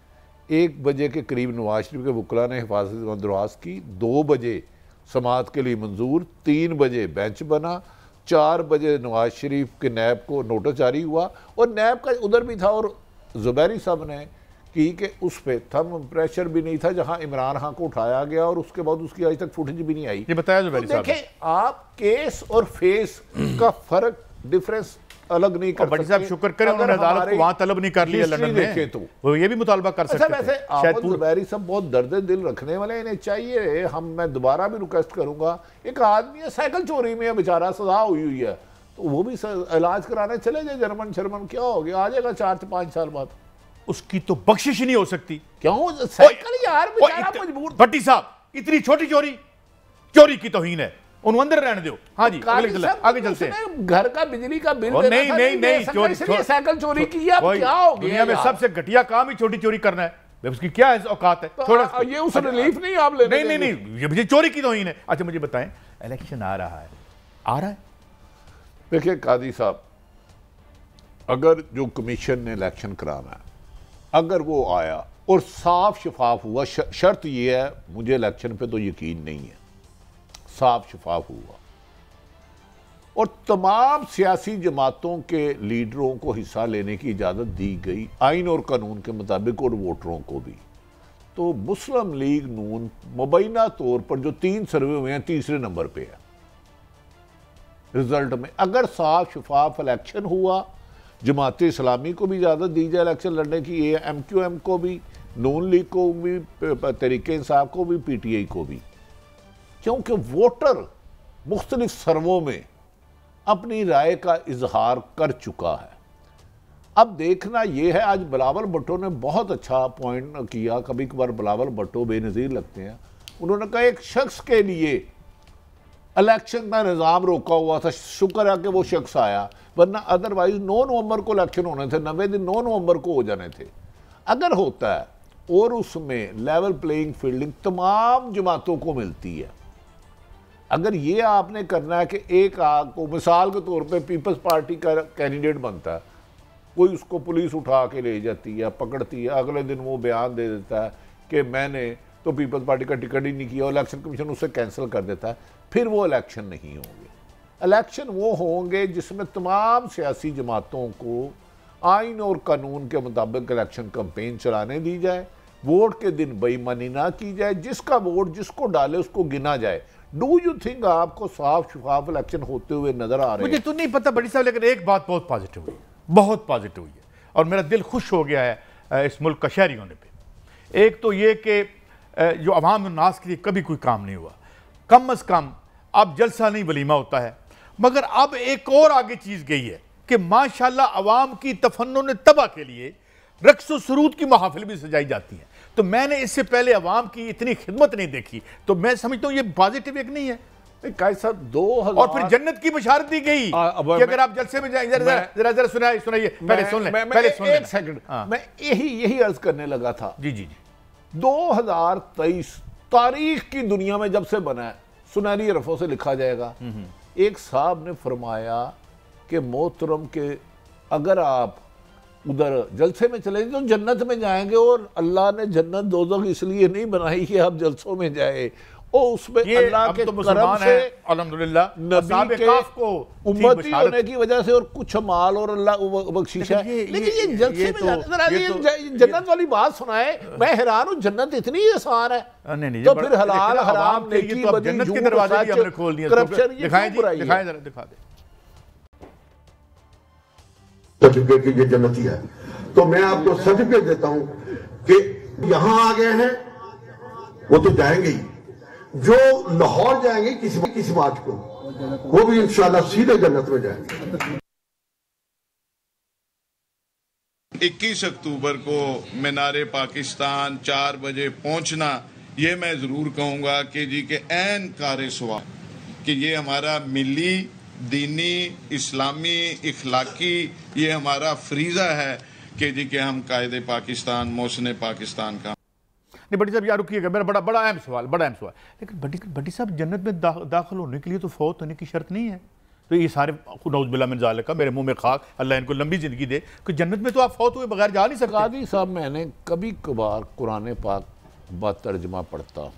C: 1 बजे के करीब नवाज शरीफ के वकला ने हिफाजत दरख्वास्त की, 2 बजे समाअत के लिए मंजूर, 3 बजे बेंच बना, 4 बजे नवाज शरीफ के नैब को नोटिस जारी हुआ, और नैब का उधर भी था, और ज़ुबैरी साहब ने की कि उस पर थम प्रेशर भी नहीं था जहां इमरान खान को उठाया गया, और उसके बाद उसकी आज तक फुटेज भी नहीं आई।
A: ये बताया ज़ुबैरी साहब।
C: देखें, आप केस और फेस का फर्क डिफरेंस अलग नहीं कर सकते।
A: साहब शुक्र करें उन्होंने अदालत को वहां तलब नहीं कर लिया लंदन में,
C: देखें तो
A: वो ये भी मुतालबा कर सकते
C: वैसे आबिद ज़ुबैरी सब बहुत दर्द दिल रखने वाले, इन्हें चाहिए, मैं दोबारा भी रिक्वेस्ट करूंगा, एक आदमी है साइकिल चोरी में बेचारा सजा हुई है, तो वो भी इलाज कराने चले जाए, जर्मन शर्मन क्या हो गया, आ जाएगा 4 से 5 साल बाद,
A: उसकी तो बख्शिश ही नहीं हो सकती।
C: क्यों साइकिल यार बेचारा मजबूर।
A: भट्टी साहब इतनी छोटी चोरी की तौहीन है, उन अंदर रहने दो। हाँ जी आगे चलते हैं।
C: घर का बिजली का बिल
A: नहीं
C: साइकिल चोरी की, क्या हो गया?
A: दुनिया में सबसे घटिया काम ही छोटी चोरी करना है, उसकी क्या है औकात है?
C: थोड़ा ये उस रिलीफ नहीं आप लेने।
A: नहीं ये मुझे चोरी की तौहीन है। अच्छा मुझे बताएं, इलेक्शन आ रहा है।
C: देखिए कादी साहब, अगर जो कमीशन ने इलेक्शन कराना है, अगर वो आया और साफ शफाफ हुआ, शर्त ये है, मुझे इलेक्शन पे तो यकीन नहीं है, साफ शफाफ हुआ और तमाम सियासी जमातों के लीडरों को हिस्सा लेने की इजाज़त दी गई आइन और कानून के मुताबिक, और वोटरों को भी, तो मुस्लिम लीग नून मुबैना तौर पर जो 3 सर्वे हुए हैं तीसरे नंबर पे है रिजल्ट में। अगर साफ शफाफ इलेक्शन हुआ, जमात इस्लामी को भी इजाज़त दी जाए इलेक्शन लड़ने की, MQM को भी, नून लीग को भी, तहरीक इंसाफ को भी, PTI को भी, क्योंकि वोटर मुख्तलिफ सर्वों में अपनी राय का इजहार कर चुका है। अब देखना यह है, आज बिलावल भुट्टो ने बहुत अच्छा पॉइंट किया, कभी कभार बिलावल भुट्टो बेनज़ीर लगते हैं, उन्होंने कहा एक शख्स के लिए इलेक्शन का निज़ाम रोका हुआ था, शुक्र है कि वो शख्स आया, वरना अदरवाइज 9 नवंबर को इलेक्शन होने थे, 90 दिन 9 नवंबर को हो जाने थे। अगर होता है और उसमें लेवल प्लेइंग फील्डिंग तमाम जमातों को मिलती है, अगर ये आपने करना है कि एक को मिसाल के तौर पे पीपल्स पार्टी का कैंडिडेट बनता है, कोई उसको पुलिस उठा के ले जाती है, पकड़ती है, अगले दिन वो बयान दे देता है कि मैंने तो पीपल्स पार्टी का टिकट ही नहीं किया, इलेक्शन कमीशन उसे कैंसिल कर देता है, फिर वो इलेक्शन नहीं होंगे। इलेक्शन वो होंगे जिसमें तमाम सियासी जमातों को आइन और कानून के मुताबिक इलेक्शन कैंपेन चलाने दी जाए, वोट के दिन बेईमानी ना की जाए, जिसका वोट जिसको डाले उसको गिना जाए। डू यू थिंक आपको साफ शफाफ इलेक्शन होते हुए नजर आ रहे हैं?
A: मुझे तो नहीं पता बड़ी साहब, लेकिन एक बात बहुत पॉजिटिव हुई, बहुत पॉजिटिव हुई है, और मेरा दिल खुश हो गया है इस मुल्क का शहरी होने पे। एक तो ये कि जो अवाम नास के लिए कभी कोई काम नहीं हुआ, कम अज़ कम अब जलसा नहीं वलीमा होता है, मगर अब एक और आगे चीज़ गई है कि माशाल्लाह अवाम की तफन्नुन तबा के लिए रक्स सरूद की महाफिल भी सजाई जाती है। तो मैंने इससे पहले अवाम की इतनी खिदमत नहीं देखी, तो मैं समझता हूँ ये पॉजिटिव एक नहीं है।
C: साहब 2000
A: और फिर जन्नत की बशारत दी गई कि अगर आप जलसे में जाएं, जरा सुनाइए, पहले सुन लें, पहले सुन लें।
C: एक सेकंड, मैं यही अर्ज करने लगा था।
A: जी जी जी।
C: 2023 तारीख की दुनिया में जब से बना है, सुनहरी हरफों से लिखा जाएगा। एक साहब ने फरमाया कि मोहतरम के अगर आप उधर जलसे में चले तो जन्नत में जाएंगे, और अल्लाह ने जन्नत दोज़ख इसलिए नहीं बनाई कि आप जलसों में जाए, और उसमें अल्लाह के करम से
A: अल्हम्दुलिल्लाह
C: नबी के उम्मती होने की वजह से और कुछ माल और अल्लाह बख्शिश है। लेकिन ये जलसे में जन्नत वाली बात सुनाए, मैं हैरान हूँ। जन्नत इतनी आसान है, तो फिर हलाल हराम नेकी बदी
A: जन्नत के दरवाजे भी हमने खोल दिए।
C: करप्शन, ये
A: दिखाएं
C: क्यों बुराई है?
A: दिखाएं जरा, दिखा दे।
D: सर्टिफिकेट की ये जन्नती है, तो मैं आपको सर्टिफिकेट देता हूं कि यहां आ गए हैं वो तो जाएंगे ही, जो लाहौर जाएंगे किसी बात को, वो भी इंशाल्लाह सीधे जन्नत में जाएंगे।
E: 21 अक्टूबर को मीनारे पाकिस्तान 4 बजे पहुंचना, ये मैं जरूर कहूंगा कि जी के ऐन कार सवा कि ये हमारा मिली दीनी इस्लामी इखलाकी ये हमारा फरीजा है कि जी के हम कायदे पाकिस्तान मोहसिन पाकिस्तान का।
A: नहीं भट्टी साहब यार रुकिएगा, मेरा बड़ा अहम सवाल, लेकिन भट्टी साहब जन्नत में दाखिल होने के लिए तो फौत होने की शर्त नहीं है। तो ये सारे नऊज़ बिल्लाह मिन ज़ालिक का, मेरे मुंह में खाक, अल्लाह इनको लंबी जिंदगी दे, कि जन्नत में तो आप फौत हुए बगैर जा नहीं सकते।
C: कादी साहब, मैंने कभी कभार कुरान पाक तर्जमा पढ़ता,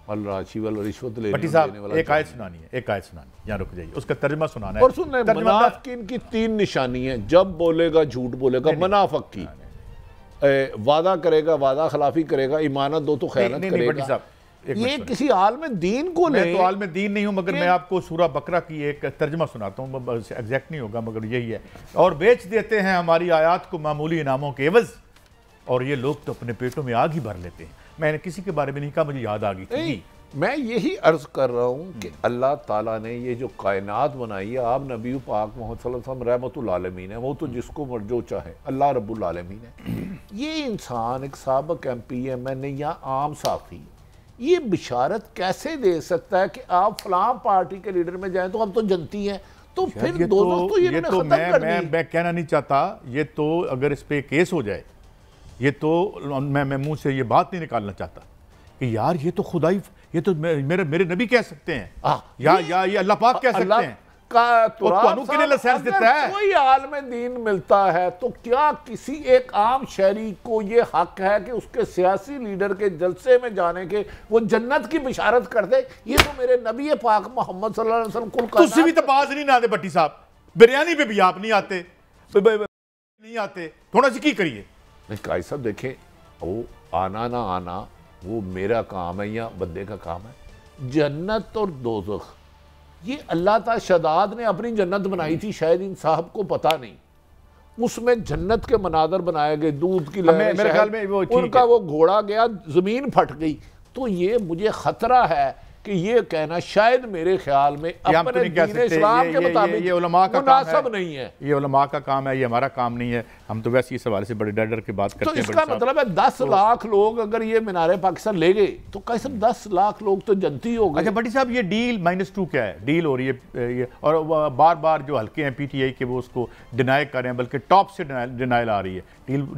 C: रिश्वत
A: भट्टी साहब एक आयत सुनानी है, यहाँ रुक जाइए, उसका तर्जमा सुनाना है।
C: और सुनने मुनाफिकीन की 3 निशानी है, जब बोलेगा झूठ बोलेगा, मुनाफिक की वादा करेगा वादा खिलाफी करेगा, इमानत दो तो खयानत करेगा। ये किसी आलम दीन को ले,
A: मैं तो आलम दीन नहीं हूं, मगर मैं आपको सूरा बकरा की एक तर्जमा सुनाता हूँ, एग्जैक्ट नहीं होगा मगर यही है। और बेच देते हैं हमारी आयात को मामूली इनामों के एवज, और ये लोग तो अपने पेटों में आग ही भर लेते हैं। मैंने किसी के बारे में नहीं कहा, मुझे याद आ गई थी।
C: मैं यही अर्ज कर रहा हूँ कि अल्लाह ताला ने ये जो कायनात बनाई है, आप नबी पाक मोहम्मद सल्लल्लाहु अलैहि वसल्लम रहमतुल आलमीन है, वो तो जिसको जो चाहे अल्लाह रब्बुल आलमीन है। ये इंसान एक साबिक MP है, मैंने यहाँ आम साथी, ये बिशारत कैसे दे सकता है कि आप फलां पार्टी के लीडर में जाएं तो हम तो जनती हैं, तो फिर ये तो
A: मैं कहना नहीं चाहता, ये तो अगर इस पे केस हो जाए, ये तो मैं मुंह से ये बात नहीं निकालना चाहता कि यार ये तो खुदाई, ये तो मेरे नबी कह सकते हैं, या ये अल्लाह पाक कह सकते हैं
C: देता है। कोई आलम दीन मिलता है तो क्या किसी एक आम शहरी को ये हक है कि उसके सियासी लीडर के जलसे में जाने के वो जन्नत की बिशारत कर दे? ये तो मेरे नबी पाक मोहम्मद सल्लल्लाहु अलैहि वसल्लम कुल
A: तुसी भी तो बाज नहीं ना दे भट्टी साहब, बिरयानी पे भी आप नहीं आते, नहीं आते, थोड़ा सी की करिए।
C: काई साहब देखें, वो आना ना आना वो मेरा काम है या बंदे का काम है। जन्नत और दोज़ख ये अल्लाह ताला शदाद ने अपनी जन्नत बनाई थी, शायद इन साहब को पता नहीं। उसमें जन्नत के मनादर बनाए गए, दूध की लहरें,
A: मेरे ख्याल में वो
C: उनका वो घोड़ा गया, जमीन फट गई। तो ये मुझे खतरा है कि ये कहना शायद मेरे ख्याल में अपने दीन इस्लाम के मुताबिक मुनासिब नहीं है।
A: ये उलमा का काम है, ये हमारा काम नहीं है। हम तो वैसे इस हवाले से बड़े डर की बात करते हैं।
C: तो इसका मतलब है 10 लाख लोग अगर ये मीनारे पाकिस्तान ले गए तो कैसे 10 लाख लोग तो जनती हो गए।
A: अच्छा भट्टी साहब, ये डील -2 क्या है? डील हो रही है ये, और बार बार जो हल्के हैं PTI के वो उसको डिनाई कर रहे हैं, बल्कि टॉप से डिनाइल आ रही है।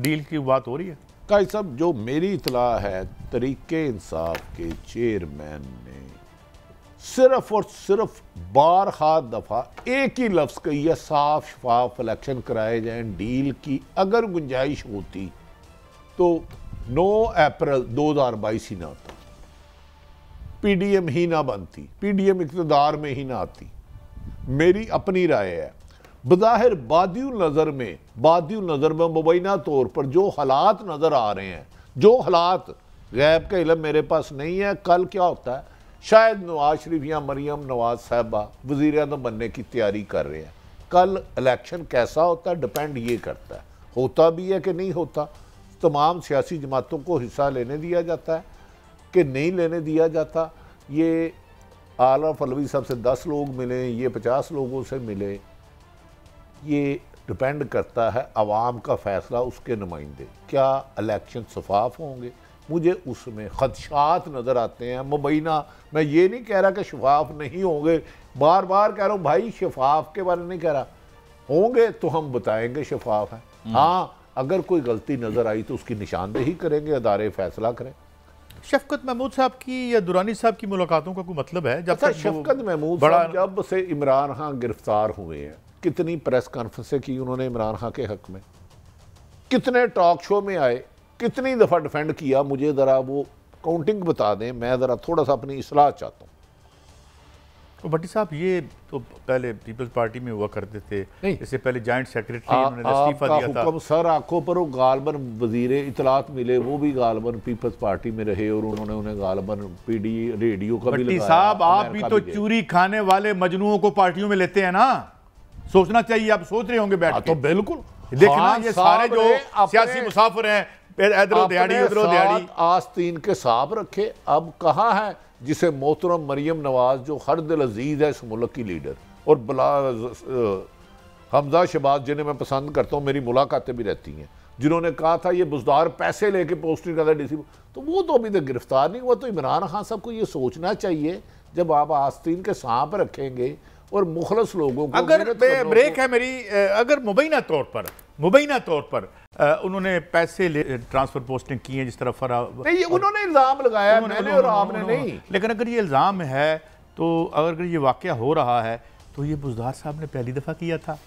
A: डील की बात हो रही है।
C: काई साहब, जो मेरी इतला है, तरीके इंसाफ के चेयरमैन ने सिर्फ और सिर्फ बारहा दफा एक ही लफ्ज कही है, साफ शफाफ इलेक्शन कराए जाएं। डील की अगर गुंजाइश होती तो 9 अप्रैल 2022 ही ना आता, PDM ही ना बनती, PDM इक़्तिदार में ही ना आती। मेरी अपनी राय है। बज़ाहिर बादियुल नज़र में मुबैना तौर पर जो हालात नज़र आ रहे हैं, जो हालात, गैब का इल्म मेरे पास नहीं है, कल क्या होता है, शायद नवाज शरीफ या मरियम नवाज साहबा वज़ीर आज़म बनने की तैयारी कर रहे हैं। कल इलेक्शन कैसा होता है डिपेंड ये करता है, होता भी है कि नहीं होता, तमाम सियासी जमातों को हिस्सा लेने दिया जाता है कि नहीं लेने दिया जाता। ये आला फलवी साहब से 10 लोग मिले, ये 50 लोगों से मिले, ये डिपेंड करता है अवाम का फैसला, उसके नुमाइंदे क्या इलेक्शन शफाफ होंगे। मुझे उसमें खदशात नज़र आते हैं मुबैना। मैं ये नहीं कह रहा कि शफाफ नहीं होंगे, बार बार कह रहा हूँ भाई, शफाफ के बारे में नहीं कह रहा, होंगे तो हम बताएंगे शफाफ है। हाँ, अगर कोई गलती नज़र आई तो उसकी निशानदेही करेंगे, अदारे फैसला करें।
A: शफकत महमूद साहब की या दुरानी साहब की मुलाकातों का कोई मतलब है? जब तक
C: शफकत महमूद साहब जब से इमरान खान गिरफ्तार हुए हैं, कितनी प्रेस कॉन्फ्रेंसें की उन्होंने इमरान खान के हक में, कितने टॉक शो में आए, कितनी दफ़ा डिफेंड किया, मुझे ज़रा वो काउंटिंग बता दें, मैं ज़रा थोड़ा सा अपनी इस्लाह चाहता हूँ।
A: तो भट्टी साहब ये तो पहले पीपल्स पार्टी में हुआ करते थे, इससे पहले जॉइंट सेक्रेटरी उन्होंने इस्तीफा दिया था।
C: हुक्म सर आंखों पर वो गालबन वजीर इतलात मिले, वो भी गालबन पीपल्स पार्टी में रहे और उन्होंने उन्हें गालबन पीडी रेडियो का भी लगाया।
A: भट्टी साहब आप भी तो चूरी खाने वाले मजनुओं को पार्टियों में लेते हैं ना, सोचना चाहिए। आप सोच रहे होंगे बैठ के।
C: तो बिल्कुल
A: देखना, ये सारे जो सियासी मुसाफिर हैं, इधर दिहाड़ी उधर दिहाड़ी,
C: आस्तीन के सांप रखे। अब कहाँ है जिसे मोहतरम मरियम नवाज, जो हर दिल अजीज है इस मुल्क की लीडर, और हमजा शहबाज जिन्हें मैं पसंद करता हूँ, मेरी मुलाकातें भी रहती हैं, जिन्होंने कहा था ये बुजदार पैसे लेके पोस्टिंग करता है डीसी, तो वो तो अभी तक गिरफ्तार नहीं हुआ। तो इमरान खान साहब को ये सोचना चाहिए, जब आप आस्तीन के सांप रखेंगे और मुखलस लोगों को,
A: अगर ब्रेक है मेरी, अगर मुबैना तौर पर उन्होंने पैसे ट्रांसफर पोस्टिंग की है जिस तरह
C: नहीं, उन्होंने इल्जाम लगाया, मैंने और आपने नहीं।
A: लेकिन अगर ये इल्जाम है, तो अगर ये वाकया हो रहा है, तो ये बुजदार साहब ने पहली दफ़ा किया था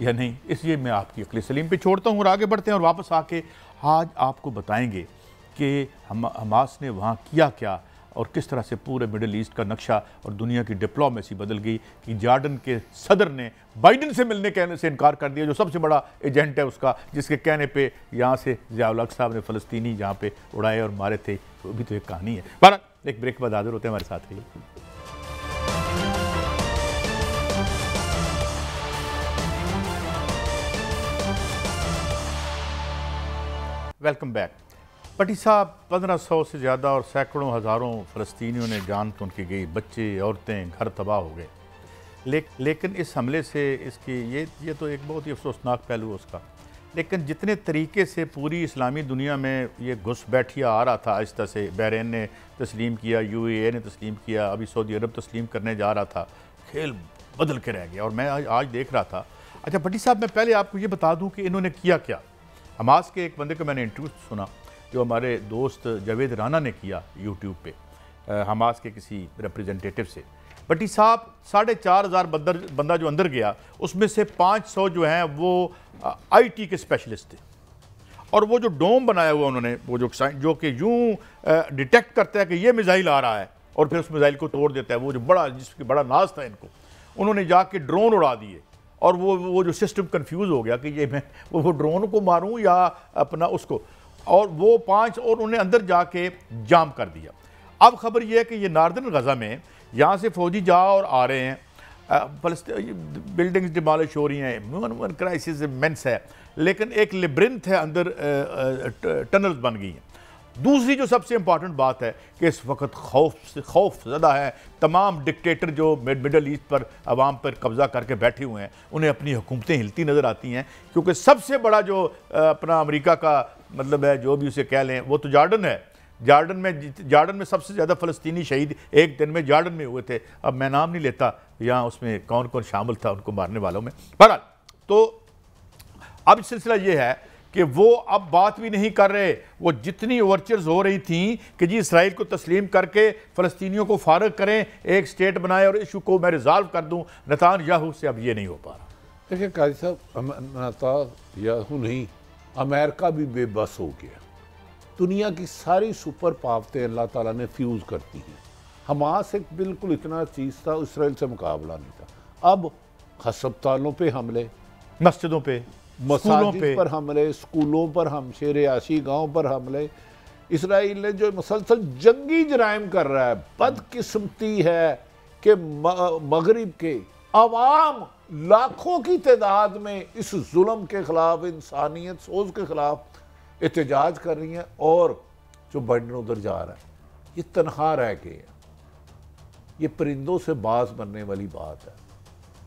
A: या नहीं? इसलिए मैं आपकी अक्ल सलीम पे छोड़ता हूँ और आगे बढ़ते हैं और वापस आके आज आपको बताएंगे कि हमास ने वहाँ किया क्या और किस तरह से पूरे मिडिल ईस्ट का नक्शा और दुनिया की डिप्लोमेसी बदल गई कि जॉर्डन के सदर ने बाइडन से मिलने कहने से इनकार कर दिया, जो सबसे बड़ा एजेंट है उसका, जिसके कहने पे यहाँ से ज़िया-उल हक साहब ने फ़लस्तीनी जहाँ पे उड़ाए और मारे थे। वो भी तो एक कहानी है। पर एक ब्रेक के बाद हाजिर होते हैं, हमारे साथ रहिए। Welcome back. भट्टी साहब, 1500 से ज़्यादा और सैकड़ों हज़ारों फ़लस्तीनियों ने जान तो उनकी गई, बच्चे औरतें घर तबाह हो गए। लेकिन इस हमले से इसकी ये तो एक बहुत ही अफसोसनाक पहलू है उसका। लेकिन जितने तरीके से पूरी इस्लामी दुनिया में ये घुसपैठिया आ रहा था, आहिस्ता से बहरीन ने तस्लीम किया, UAE ने तस्लीम किया, अभी सऊदी अरब तस्लीम करने जा रहा था, खेल बदल के रह गया। और मैं आज देख रहा था। अच्छा भट्टी साहब, मैं पहले आपको ये बता दूँ कि इन्होंने किया क्या। हमास के एक बंदे को मैंने इंटरव्यू सुना, जो हमारे दोस्त जावेद राना ने किया यूट्यूब पे, हमास के किसी रिप्रेजेंटेटिव से। भट्टी साहब, 4500 बंदा जो अंदर गया, उसमें से 500 जो हैं वो IT के स्पेशलिस्ट थे। और वो जो डोम बनाया हुआ उन्होंने, वो जो कि यूँ डिटेक्ट करता है कि ये मिसाइल आ रहा है और फिर उस मिसाइल को तोड़ देता है, वो जो जिसकी बड़ा नाज था इनको, उन्होंने जाके ड्रोन उड़ा दिए। और वो जो सिस्टम कंफ्यूज हो गया कि ये मैं वो ड्रोन को मारूं या अपना उसको, और वो 5 और उन्हें अंदर जाके जाम कर दिया। अब खबर ये है कि ये नार्दर्न गज़ा में यहाँ से फौजी जा और आ रहे हैं, बिल्डिंग्स डिमॉलिश हो रही हैं, ह्यूमन क्राइसिस इमेंस है, लेकिन एक लिब्रिंथ है अंदर, टनल्स बन गई हैं। दूसरी जो सबसे इंपॉर्टेंट बात है कि इस वक्त खौफ ज़दा है। तमाम डिक्टेटर जो मिडल ईस्ट पर आवाम पर कब्ज़ा करके बैठे हुए हैं, उन्हें अपनी हुकूमतें हिलती नज़र आती हैं, क्योंकि सबसे बड़ा जो अपना अमेरिका का मतलब है, जो भी उसे कह लें, वो तो जॉर्डन है। जॉर्डन में सबसे ज़्यादा फ़लस्तीनी शहीद एक दिन में जॉर्डन में हुए थे। अब मैं नाम नहीं लेता यहाँ उसमें कौन कौन शामिल था उनको मारने वालों में। बहरहाल, तो अब सिलसिला ये है कि वो अब बात भी नहीं कर रहे। वो जितनी ओवरचर्स हो रही थी कि जी इसराइल को तस्लीम करके फ़लस्तीनियों को फारग करें, एक स्टेट बनाए और इशू को मैं रिजॉल्व कर दूं, नेतान्याहू से अब ये नहीं हो पा रहा।
C: देखिए काजी साहब, नेतान्याहू नहीं, अमेरिका भी बेबस हो गया। दुनिया की सारी सुपर पावतें अल्लाह ताला ने फ्यूज़ करती हैं। हमास एक बिल्कुल इतना चीज़ था, इसराइल से मुकाबला नहीं था। अब हस्पतालों पे हमले,
A: मस्जिदों पे,
C: मसाजिद पर हमले, स्कूलों पर हमले, रिहायशी गाँव पर हमले। इसराइल ने जो मुसलसल जंगी जराइम कर रहा है, बदकिस्मती है कि मगरिब के अवाम लाखों की तादाद में इस जुल्म के खिलाफ, इंसानियत सोच के खिलाफ एहतजाज कर रही हैं, और जो बाइडन उधर जा रहा है, ये तनहा रह गए हैं। ये परिंदों से बाज बनने वाली बात है।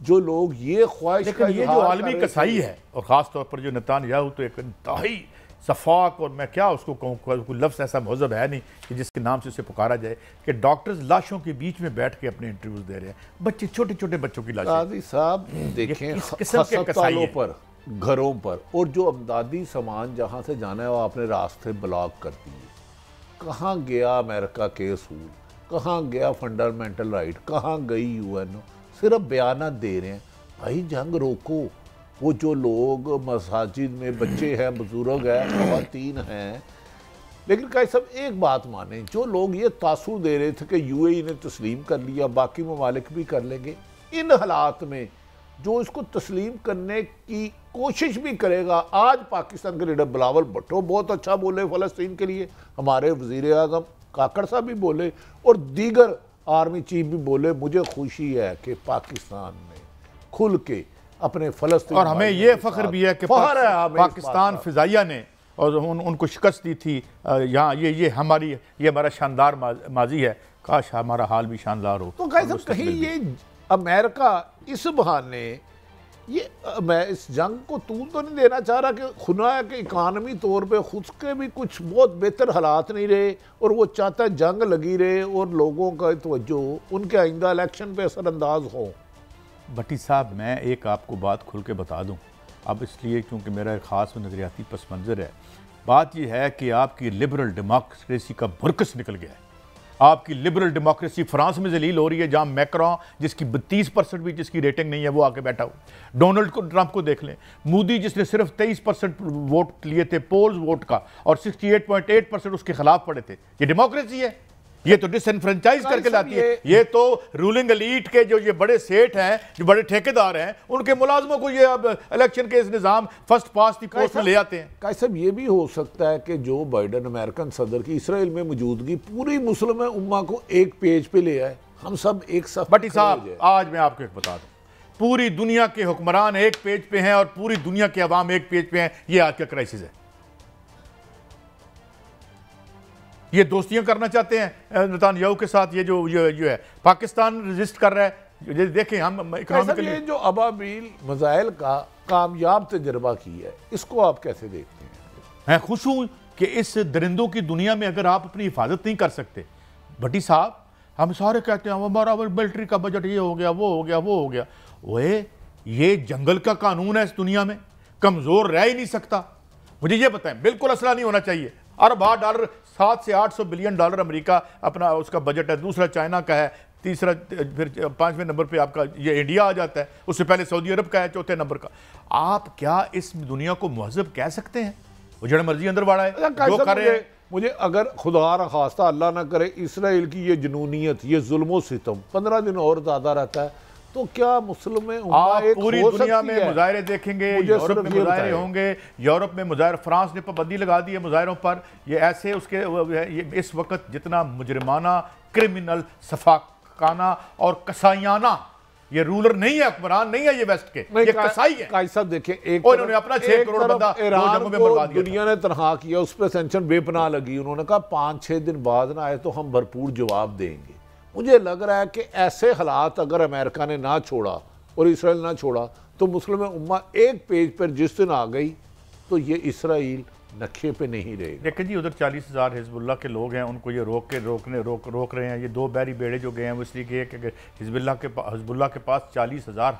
C: जो लोग ये ख्वाहिश
A: लेकिन
C: का
A: ये जो
C: इजहार
A: आलमी
C: कर रहे
A: कसाई
C: थे-
A: है और ख़ास तौर पर जो नेतान्याहू तो एक इंतहाई सफाक और मैं क्या उसको कहूँ, कोई लफ्ज़ ऐसा महज़ब है नहीं कि जिसके नाम से उसे पुकारा जाए कि डॉक्टर्स लाशों के बीच में बैठ के अपने इंटरव्यूज दे रहे हैं, बच्चे छोटे छोटे बच्चों की लाशें।
C: काजी साहब देखें
A: किस किस्म के कसाई
C: अस्पतालों
A: हैं?
C: पर, घरों पर, और जो अमदादी सामान जहाँ से जाना है वो आपने रास्ते ब्लॉक कर दिए। कहाँ गया अमेरिका के असूल, कहाँ गया फंडामेंटल राइट, कहाँ गई यूएनओ? सिर्फ बयान दे रहे हैं। भाई जंग रोको। वो जो लोग मसाजिद में बच्चे हैं, बुजुर्ग हैं, ख़वातीन हैं, लेकिन कई सब एक बात माने, जो लोग ये तासुर दे रहे थे कि यूएई ने तस्लीम कर लिया, बाकी ममालिक भी कर लेंगे, इन हालात में जो इसको तस्लीम करने की कोशिश भी करेगा, आज पाकिस्तान के लीडर बिलावल भुट्टो बहुत अच्छा बोले फ़लस्तीन के लिए, हमारे वज़ीर आज़म काकड़ साहब भी बोले और दीगर आर्मी चीफ भी बोले। मुझे खुशी है कि पाकिस्तान ने खुल के अपने फ़लस्तीन,
A: और हमें ये फ़ख्र भी है कि पाकिस्तान फ़िज़ाइया ने और उनको शिकस्त दी थी यहाँ। ये हमारा शानदार माजी है, काश हमारा हाल भी शानदार हो।
C: तो कहीं ये अमेरिका इस बहाने ये मैं इस जंग को तूल तो नहीं देना चाह रहा कि खुदा है कि इकानमी तौर पे खुद के भी कुछ बहुत बेहतर हालात नहीं रहे और वो चाहता है जंग लगी रहे और लोगों का तवज्जो उनके आइंदा इलेक्शन पे असरअंदाज हो।
A: भट्टी साहब, मैं एक आपको बात खुल के बता दूं, अब इसलिए क्योंकि मेरा एक ख़ास नज़रियाती पस मंज़र है। बात यह है कि आपकी लिबरल डेमोक्रेसी का बुरकस निकल गया है। आपकी लिबरल डेमोक्रेसी फ्रांस में जलील हो रही है, जहां मैक्रों जिसकी 32% भी जिसकी रेटिंग नहीं है वो आके बैठा हो। डोनाल्ड ट्रंप को देख लें, मोदी जिसने सिर्फ 23% वोट लिए थे पोल्स वोट का और 68.8% उसके खिलाफ पड़े थे। ये डेमोक्रेसी है? ये तो डिसएनफ्रेंचाइज करके लाती है। ये तो रूलिंग एलीट के जो ये बड़े सेठ हैं, जो बड़े ठेकेदार हैं, उनके मुलाजमों को ये अब इलेक्शन के इस निज़ाम फर्स्ट पास दी पोस्ट में ले आते हैं।
C: काश साहब, ये भी हो सकता है कि जो बाइडन अमेरिकन सदर की इसराइल में मौजूदगी पूरी मुस्लिम उम्मा को एक पेज पे ले आए, हम सब एक साथ।
A: भट्टी साहब, आज मैं आपको एक बता दूं, पूरी दुनिया के हुक्मरान एक पेज पे हैं और पूरी दुनिया के अवाम एक पेज पे हैं। ये आज का क्राइसिस है। ये दोस्तियां करना चाहते हैं नेतान्याहू के साथ। ये जो है पाकिस्तान रेजिस्ट कर रहा है। ये देखें, हम इकोनॉमिकली
C: जो अबाबील मिसाइल का कामयाब तजर्बा की है, इसको आप कैसे देखते हैं?
A: मैं खुश हूं कि इस दरिंदों की दुनिया में अगर आप अपनी हिफाजत नहीं कर सकते, भट्टी साहब, हम सारे कहते हैं हमारा मिलिट्री का बजट ये हो गया, वो हो गया, वो हो गया। ओए, ये जंगल का कानून है इस दुनिया में, कमजोर रह ही नहीं सकता। मुझे ये बताएं, बिल्कुल असला नहीं होना चाहिए। अरब $700 से 800 बिलियन डॉलर अमेरिका अपना उसका बजट है, दूसरा चाइना का है, तीसरा फिर 5वें नंबर पे आपका ये इंडिया आ जाता है, उससे पहले सऊदी अरब का है 4थे नंबर का। आप क्या इस दुनिया को महजब कह सकते हैं? वो जो मर्जी अंदर बाड़ा है जो कर रहे हैं।
C: मुझे अगर खुदा न खास्ता अल्लाह ना करे इसराइल की ये जुनूनियत, ये जुल्म सितम 15 दिन और ज्यादा रहता है, तो क्या मुस्लिम
A: आप पूरी दुनिया में मुजाहरे देखेंगे, यूरोप में मुजाहरे होंगे, यूरोप में मुजाहरे, फ्रांस ने पाबंदी लगा दी है मुजाहरों पर। ये ऐसे उसके इस वक्त जितना मुजरिमाना, क्रिमिनल, सफाकाना और कसाइयाना, ये रूलर नहीं है, हुक्मरान नहीं है ये वेस्ट के, ये कसाई है।
C: काई साहब देखिए, एक
A: उन्होंने अपना 6 करोड़ बंदा
C: ईरान को दुनिया ने तनहा किया, उस पर सेंक्शन बेपनाह लगी। उन्होंने कहा 5-6 दिन बाद ना आए तो हम भरपूर जवाब देंगे। मुझे लग रहा है कि ऐसे हालात अगर अमेरिका ने ना छोड़ा और इसराइल ना छोड़ा तो मुस्लिम उम्मा एक पेज पर जिस दिन आ गई तो ये इसराइल नक्शे पे नहीं रहेगा।
A: लेकिन जी उधर 40,000 हिजबुल्लाह के लोग हैं, उनको ये रोक रहे हैं। ये 2 बैरी बेड़े जो गए हैं वो इसलिए गए कि हिजबुल्लाह के पास 40,000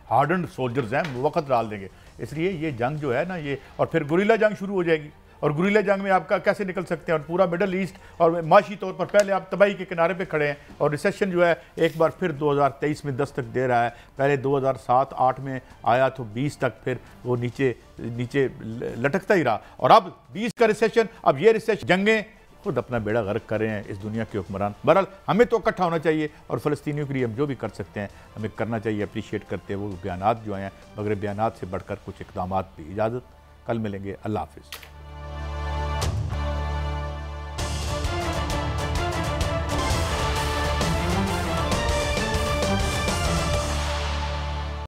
A: हार्डन्ड सोल्जर्स हैं, वक्त डाल देंगे। इसलिए ये जंग जो है ना, ये और फिर गुरिल्ला जंग शुरू हो जाएगी। और गुरिल्ला जंग में आपका कैसे निकल सकते हैं? और पूरा मिडल ईस्ट और माशी तौर पर पहले आप तबाही के किनारे पे खड़े हैं और रिसेशन जो है एक बार फिर 2023 में दस्तक दे रहा है। पहले 2007-8 में आया तो 20 तक फिर वो नीचे लटकता ही रहा और अब 20 का रिसेशन, अब ये रिसेशन, जंगें खुद अपना बेड़ा गर्क कर रहे हैं इस दुनिया के हुक्मरान। बहरहाल हमें तो इकट्ठा होना चाहिए और फ़लस्तीनियों के लिए हम जो भी कर सकते हैं हमें करना चाहिए। अप्रीशिएट करते हैं वो बयानात जो हैं, मगर बयानात से बढ़कर कुछ इक़दामात भी। इजाज़त, कल मिलेंगे। अल्लाह हाफ़िज़।